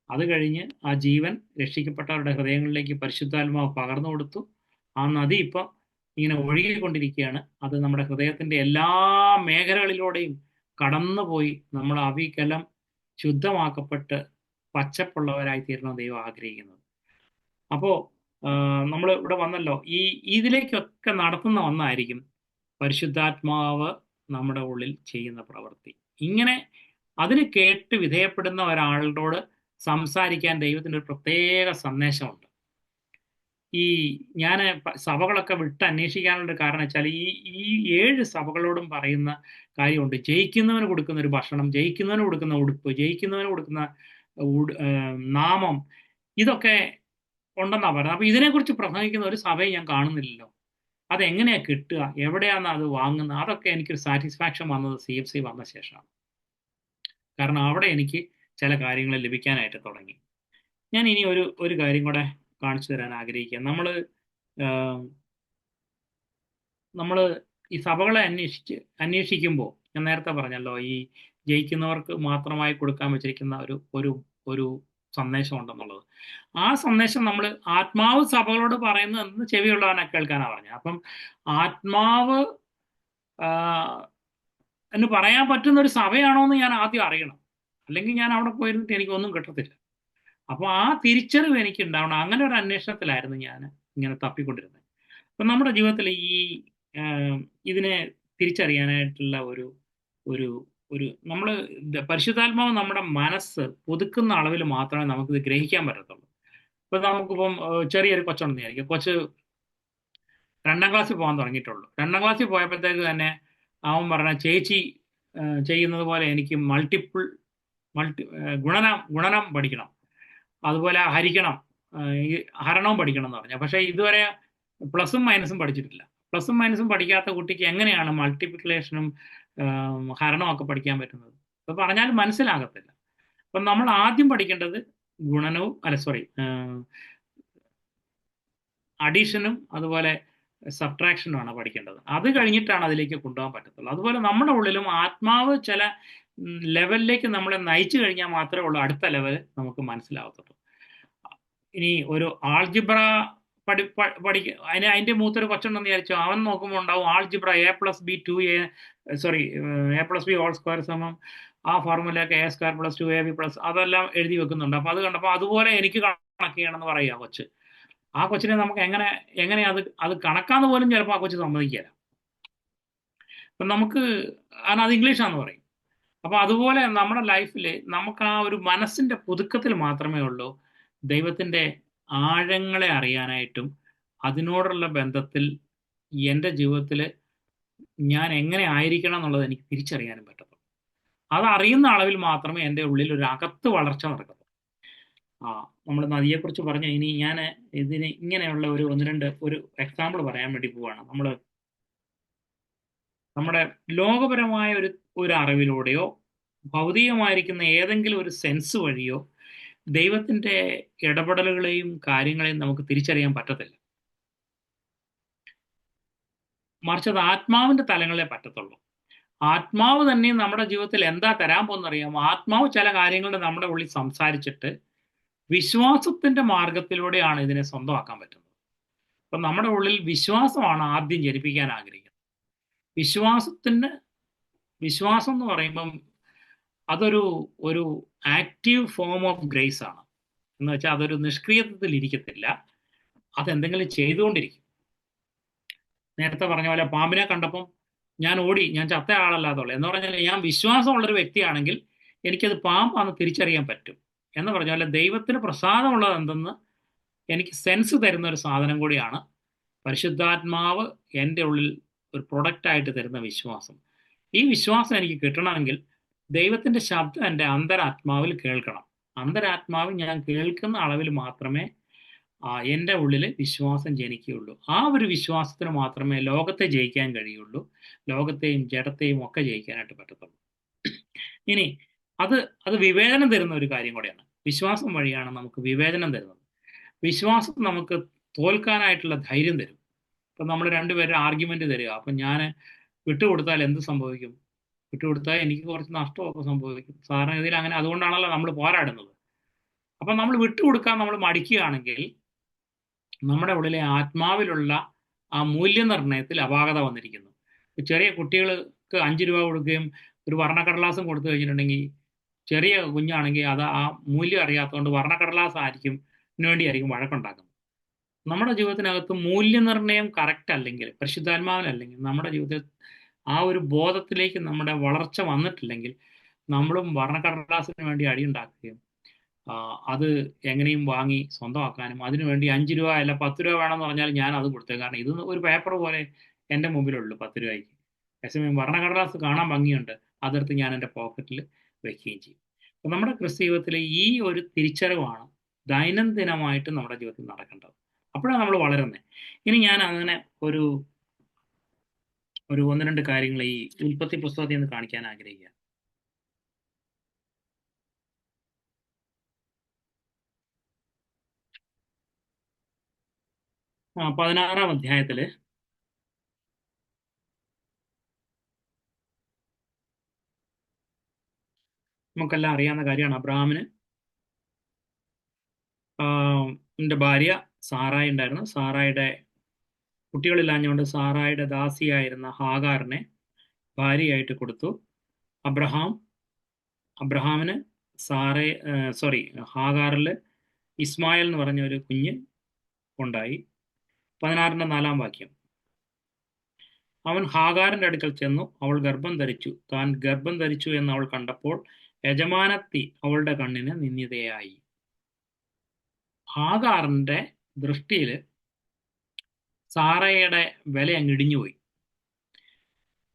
അത് കഴിഞ്ഞ് ആ ജീവൻ രക്ഷിക്കപ്പെട്ടവരുടെ ഹൃദയങ്ങളിലേക്ക് പരിശുദ്ധാത്മാവ് പകർന്നു കൊടുത്തു. ആ നദി ഇപ്പോൾ ഇങ്ങനെ ഒഴുകിക്കൊണ്ടിരിക്കുകയാണ്. അത് നമ്മുടെ ഹൃദയത്തിൻ്റെ എല്ലാ മേഖലകളിലൂടെയും കടന്നുപോയി നമ്മൾ അവികലം ശുദ്ധമാക്കപ്പെട്ട് പച്ചപ്പുള്ളവരായി തീരണം ദൈവം ആഗ്രഹിക്കുന്നത്. അപ്പോൾ നമ്മൾ ഇവിടെ വന്നല്ലോ, ഇതിലേക്കൊക്കെ നടത്തുന്ന ഒന്നായിരിക്കും പരിശുദ്ധാത്മാവ് നമ്മുടെ ഉള്ളിൽ ചെയ്യുന്ന പ്രവൃത്തി. ഇങ്ങനെ അതിന് കേട്ട് വിധേയപ്പെടുന്ന ഒരാളോട് സംസാരിക്കാൻ ദൈവത്തിൻ്റെ ഒരു പ്രത്യേക സന്ദേശമുണ്ട്. ഞാൻ സഭകളൊക്കെ വിട്ട് അന്വേഷിക്കാനുള്ള കാരണം വെച്ചാൽ ഈ 7 സഭകളോടും പറയുന്ന കാര്യമുണ്ട്. ജയിക്കുന്നവന് കൊടുക്കുന്ന ഒരു ഭക്ഷണം, ജയിക്കുന്നവന് കൊടുക്കുന്ന ഉടുപ്പ്, ജയിക്കുന്നവന് കൊടുക്കുന്ന നാമം, ഇതൊക്കെ ഉണ്ടെന്നാണ് പറയുന്നത്. അപ്പോൾ ഇതിനെക്കുറിച്ച് പ്രസംഗിക്കുന്ന ഒരു സഭയും ഞാൻ കാണുന്നില്ലല്ലോ. അതെങ്ങനെയാണ് കിട്ടുക, എവിടെയാണ് അത് വാങ്ങുന്നത്? അതൊക്കെ എനിക്കൊരു സാറ്റിസ്ഫാക്ഷൻ വന്നത് CFC വന്ന ശേഷമാണ്. കാരണം അവിടെ എനിക്ക് ചില കാര്യങ്ങൾ ലഭിക്കാനായിട്ട് തുടങ്ങി. ഞാൻ ഇനി ഒരു കാര്യം കൂടെ കാണിച്ചു തരാൻ ആഗ്രഹിക്കുക. നമ്മൾ ഈ സഭകളെ അന്വേഷിക്കുമ്പോൾ ഞാൻ നേരത്തെ പറഞ്ഞല്ലോ, ഈ ജയിക്കുന്നവർക്ക് മാത്രമായി കൊടുക്കാൻ വെച്ചിരിക്കുന്ന ഒരു സന്ദേശം ഉണ്ടെന്നുള്ളത്. ആ സന്ദേശം നമ്മൾ ആത്മാവ് സഭകളോട് പറയുന്നത് ചെവിയുള്ളവനെ കേൾക്കാനാണ് പറഞ്ഞത്. അപ്പം ആത്മാവ് എന്ന് പറയാൻ പറ്റുന്ന ഒരു സഭയാണോ എന്ന് ഞാൻ ആദ്യം അറിയണം, അല്ലെങ്കിൽ ഞാൻ അവിടെ പോയിരുന്നിട്ട് എനിക്കൊന്നും കിട്ടത്തില്ല. അപ്പോൾ ആ തിരിച്ചറിവ് എനിക്ക് ഉണ്ടാവണം. അങ്ങനെ ഒരു അന്വേഷണത്തിലായിരുന്നു ഞാൻ ഇങ്ങനെ തപ്പിക്കൊണ്ടിരുന്നത്. അപ്പം നമ്മുടെ ജീവിതത്തിൽ ഇതിനെ തിരിച്ചറിയാനായിട്ടുള്ള ഒരു നമ്മൾ പരിശുദ്ധാത്മാവ് നമ്മുടെ മനസ്സ് പുതുക്കുന്ന അളവിൽ മാത്രമേ നമുക്കിത് ഗ്രഹിക്കാൻ പറ്റത്തുള്ളൂ. ഇപ്പം നമുക്കിപ്പം ചെറിയൊരു കൊച്ചുണ്ടെന്ന് വിചാരിക്കും. കൊച്ച് 2ാം ക്ലാസ്സിൽ പോകാൻ തുടങ്ങിയിട്ടുള്ളൂ. 2ാം ക്ലാസ്സിൽ പോയപ്പോഴത്തേക്ക് തന്നെ അവൻ പറഞ്ഞ ചേച്ചി ചെയ്യുന്നത് പോലെ എനിക്ക് ഗുണനം പഠിക്കണം, അതുപോലെ ഹരിക്കണം, ഈ ഹരണവും പഠിക്കണം എന്ന് പറഞ്ഞു. പക്ഷേ ഇതുവരെ പ്ലസും മൈനസും പഠിച്ചിട്ടില്ല. പ്ലസും മൈനസും പഠിക്കാത്ത കുട്ടിക്ക് എങ്ങനെയാണ് മൾട്ടിപ്ലിക്കേഷനും ഹരണവും ഒക്കെ പഠിക്കാൻ പറ്റുന്നത്? അത് പറഞ്ഞാൽ മനസ്സിലാകത്തില്ല. അപ്പം നമ്മൾ ആദ്യം പഠിക്കേണ്ടത് ഗുണനവും അല്ല സോറി അഡീഷനും അതുപോലെ സബ്ട്രാക്ഷനുമാണ് പഠിക്കേണ്ടത്. അത് കഴിഞ്ഞിട്ടാണ് അതിലേക്ക് കൊണ്ടുപോകാൻ പറ്റത്തുള്ളൂ. അതുപോലെ നമ്മുടെ ഉള്ളിലും ആത്മാവ് ചില ലെവലിലേക്ക് നമ്മളെ നയിച്ചു കഴിഞ്ഞാൽ മാത്രമേ ഉള്ളൂ അടുത്ത ലെവൽ നമുക്ക് മനസ്സിലാവത്തുള്ളൂ. ഇനി ഒരു ആൾജിബ്ര അതിന്റെ മൂത്തൊരു കൊച്ചുണ്ടെന്ന് വിചാരിച്ചു, അവൻ നോക്കുമ്പോൾ ഉണ്ടാവും ആൾജിബ്ര A+B ഹോൾ സ്ക്വയർ സമം ആ ഫോർമുലയൊക്കെ A²+2AB+, അതെല്ലാം എഴുതി വെക്കുന്നുണ്ട്. അപ്പൊ അത് കണ്ടപ്പോൾ അതുപോലെ എനിക്ക് കണക്ക് ചെയ്യണമെന്ന് പറയുക കൊച്ച്. ആ കൊച്ചിനെ നമുക്ക് എങ്ങനെ അത് കണക്കാന്ന് പോലും ചിലപ്പോൾ ആ കൊച്ചു സമ്മതിക്കില്ല. അപ്പൊ നമുക്ക് അത് ഇംഗ്ലീഷാന്ന് പറയും. അപ്പൊ അതുപോലെ നമ്മുടെ ലൈഫിൽ നമുക്ക് ആ ഒരു മനസ്സിന്റെ പുതുക്കത്തിൽ മാത്രമേ ഉള്ളൂ ദൈവത്തിന്റെ ആഴങ്ങളെ അറിയാനായിട്ടും അതിനോടുള്ള ബന്ധത്തിൽ എൻ്റെ ജീവിതത്തിൽ ഞാൻ എങ്ങനെ ആയിരിക്കണം എന്നുള്ളത് എനിക്ക് തിരിച്ചറിയാനും പറ്റത്തുള്ളൂ. അത് അറിയുന്ന അളവിൽ മാത്രമേ എൻ്റെ ഉള്ളിൽ ഒരു അകത്ത് വളർച്ച നടക്കത്തുള്ളൂ. നമ്മൾ നദിയെക്കുറിച്ച് പറഞ്ഞ ഇനി ഞാൻ ഇതിന് ഇങ്ങനെയുള്ള ഒരു എക്സാമ്പിൾ പറയാൻ വേണ്ടി പോവാണ്. നമ്മുടെ ലോകപരമായ ഒരു അറിവിലൂടെയോ ഭൗതികമായിരിക്കുന്ന ഏതെങ്കിലും ഒരു സെൻസ് വഴിയോ ദൈവത്തിന്റെ ഇടപെടലുകളെയും കാര്യങ്ങളെയും നമുക്ക് തിരിച്ചറിയാൻ പറ്റത്തില്ല. മറിച്ച് അത് ആത്മാവിന്റെ തലങ്ങളെ പറ്റത്തുള്ളൂ. ആത്മാവ് തന്നെ നമ്മുടെ ജീവിതത്തിൽ എന്താ തരാൻ പോകുന്നറിയാം. ആത്മാവ് ചില കാര്യങ്ങളുടെ നമ്മുടെ ഉള്ളിൽ സംസാരിച്ചിട്ട് വിശ്വാസത്തിന്റെ മാർഗത്തിലൂടെയാണ് ഇതിനെ സ്വന്തമാക്കാൻ പറ്റുന്നത്. അപ്പൊ നമ്മുടെ ഉള്ളിൽ വിശ്വാസമാണ് ആദ്യം ജനിപ്പിക്കാൻ ആഗ്രഹിക്കുന്നത്. വിശ്വാസം എന്ന് പറയുമ്പം അതൊരു ആക്റ്റീവ് ഫോം ഓഫ് ഗ്രേസ് ആണ്. എന്ന് വെച്ചാൽ അതൊരു നിഷ്ക്രിയത്വത്തിൽ ഇരിക്കത്തില്ല, അതെന്തെങ്കിലും ചെയ്തുകൊണ്ടിരിക്കും. നേരത്തെ പറഞ്ഞ പോലെ പാമ്പിനെ കണ്ടപ്പം ഞാൻ ഓടി, ഞാൻ ചത്ത ആളല്ലാതുള്ളൂ എന്ന് പറഞ്ഞാൽ ഞാൻ വിശ്വാസമുള്ളൊരു വ്യക്തിയാണെങ്കിൽ എനിക്കത് പാമ്പാന്ന് തിരിച്ചറിയാൻ പറ്റും. എന്ന് പറഞ്ഞ പോലെ ദൈവത്തിന് പ്രസാദമുള്ളത് എന്തെന്ന് എനിക്ക് സെൻസ് തരുന്ന ഒരു സാധനം കൂടിയാണ് പരിശുദ്ധാത്മാവ് എൻ്റെ ഉള്ളിൽ ഒരു പ്രൊഡക്റ്റായിട്ട് തരുന്ന വിശ്വാസം. ഈ വിശ്വാസം എനിക്ക് കിട്ടണമെങ്കിൽ ദൈവത്തിന്റെ ശബ്ദം എൻ്റെ അന്തരാത്മാവിൽ കേൾക്കണം. അന്തരാത്മാവിൽ ഞാൻ കേൾക്കുന്ന അളവിൽ മാത്രമേ എൻ്റെ ഉള്ളിൽ വിശ്വാസം ജനിക്കുകയുള്ളൂ. ആ ഒരു വിശ്വാസത്തിന് മാത്രമേ ലോകത്തെ ജയിക്കാൻ കഴിയുള്ളൂ, ലോകത്തെയും ജഡത്തെയും ഒക്കെ ജയിക്കാനായിട്ട് പറ്റത്തുള്ളൂ. ഇനി അത് വിവേചനം തരുന്ന ഒരു കാര്യം കൂടെയാണ്. വിശ്വാസം വഴിയാണ് നമുക്ക് വിവേചനം തരുന്നത്. വിശ്വാസം നമുക്ക് തോൽക്കാനായിട്ടുള്ള ധൈര്യം തരും. ഇപ്പം നമ്മൾ രണ്ടുപേരും ആർഗ്യുമെന്റ് തരിക, അപ്പം ഞാൻ വിട്ടുകൊടുത്താൽ എന്ത് സംഭവിക്കും? വിട്ടുകൊടുത്താൽ എനിക്ക് കുറച്ച് നഷ്ടമൊക്കെ സംഭവിക്കും. സാധാരണ ഗതിയിൽ അങ്ങനെ, അതുകൊണ്ടാണല്ലോ നമ്മൾ പോരാടുന്നത്. അപ്പം നമ്മൾ വിട്ടുകൊടുക്കാൻ നമ്മൾ മടിക്കുകയാണെങ്കിൽ നമ്മുടെ ഉള്ളിലെ ആത്മാവിലുള്ള ആ മൂല്യനിർണ്ണയത്തിൽ അപാകത വന്നിരിക്കുന്നു. ചെറിയ കുട്ടികൾക്ക് 5 രൂപ കൊടുക്കുകയും ഒരു വർണ്ണക്കടലാസും കൊടുത്തു കഴിഞ്ഞിട്ടുണ്ടെങ്കിൽ ചെറിയ കുഞ്ഞാണെങ്കിൽ അത് ആ മൂല്യം അറിയാത്തതുകൊണ്ട് വർണ്ണക്കടലാസ് വേണ്ടിയായിരിക്കും വഴക്കുണ്ടാക്കുന്നത്. നമ്മുടെ ജീവിതത്തിനകത്ത് മൂല്യനിർണ്ണയം കറക്റ്റ് അല്ലെങ്കിൽ, പരിശുദ്ധാത്മാവിനല്ലെങ്കിൽ, നമ്മുടെ ജീവിതത്തിൽ ആ ഒരു ബോധത്തിലേക്ക് നമ്മുടെ വളർച്ച വന്നിട്ടില്ലെങ്കിൽ നമ്മളും വർണ്ണക്കടലാസിന് വേണ്ടി അടിയുണ്ടാക്കുകയും അത് എങ്ങനെയും വാങ്ങി സ്വന്തമാക്കാനും അതിനുവേണ്ടി 5 രൂപ അല്ല 10 രൂപ വേണമെന്ന് പറഞ്ഞാൽ ഞാൻ അത് കൊടുത്തത്. കാരണം ഇത് ഒരു പേപ്പർ പോലെ എൻ്റെ മുമ്പിലുള്ളൂ 10 രൂപയ്ക്ക്. അതേസമയം വർണ്ണക്കടലാസ് കാണാൻ ഭംഗിയുണ്ട്, അതെടുത്ത് ഞാൻ എൻ്റെ പോക്കറ്റിൽ വെക്കുകയും ചെയ്യും. അപ്പം നമ്മുടെ ക്രിസ്തീയത്തിൽ ഈ ഒരു തിരിച്ചറിവാണ് ദൈനംദിനമായിട്ട് നമ്മുടെ ജീവിതത്തിൽ നടക്കേണ്ടത്. അപ്പോഴാണ് നമ്മൾ വളരുന്നത്. ഇനി ഞാൻ അങ്ങനെ ഒരു 1-2 കാര്യങ്ങൾ ഈ ഉൽപ്പത്തി പുസ്തകത്തിൽ നിന്ന് കാണിക്കാൻ ആഗ്രഹിക്കുക. 16-ാം അധ്യായത്തില് നമുക്കെല്ലാം അറിയാവുന്ന കാര്യമാണ്. അബ്രഹാമിന് ഭാര്യ സാറായി ഉണ്ടായിരുന്നു. സാറായുടെ കുട്ടികളില്ലാഞ്ഞുകൊണ്ട് സാറായുടെ ദാസിയായിരുന്ന ഹാഗാറിനെ ഭാര്യയായിട്ട് കൊടുത്തു. അബ്രഹാമിന് ഹാഗാറിൽ ഇസ്മായിൽ എന്ന് പറഞ്ഞ ഒരു കുഞ്ഞ് ഉണ്ടായി. 16-ന്റെ 4-ാം വാക്യം. അവൻ ഹാഗാറിന്റെ അടുക്കൽ ചെന്നു, അവൾ ഗർഭം ധരിച്ചു. താൻ ഗർഭം ധരിച്ചു എന്ന് അവൾ കണ്ടപ്പോൾ യജമാനത്തി അവളുടെ കണ്ണിന് നിന്ദ്യതയായി. ഹാഗാറിന്റെ ദൃഷ്ടിയിൽ സാറയുടെ വില അങ്ങ് ഇടിഞ്ഞുപോയി.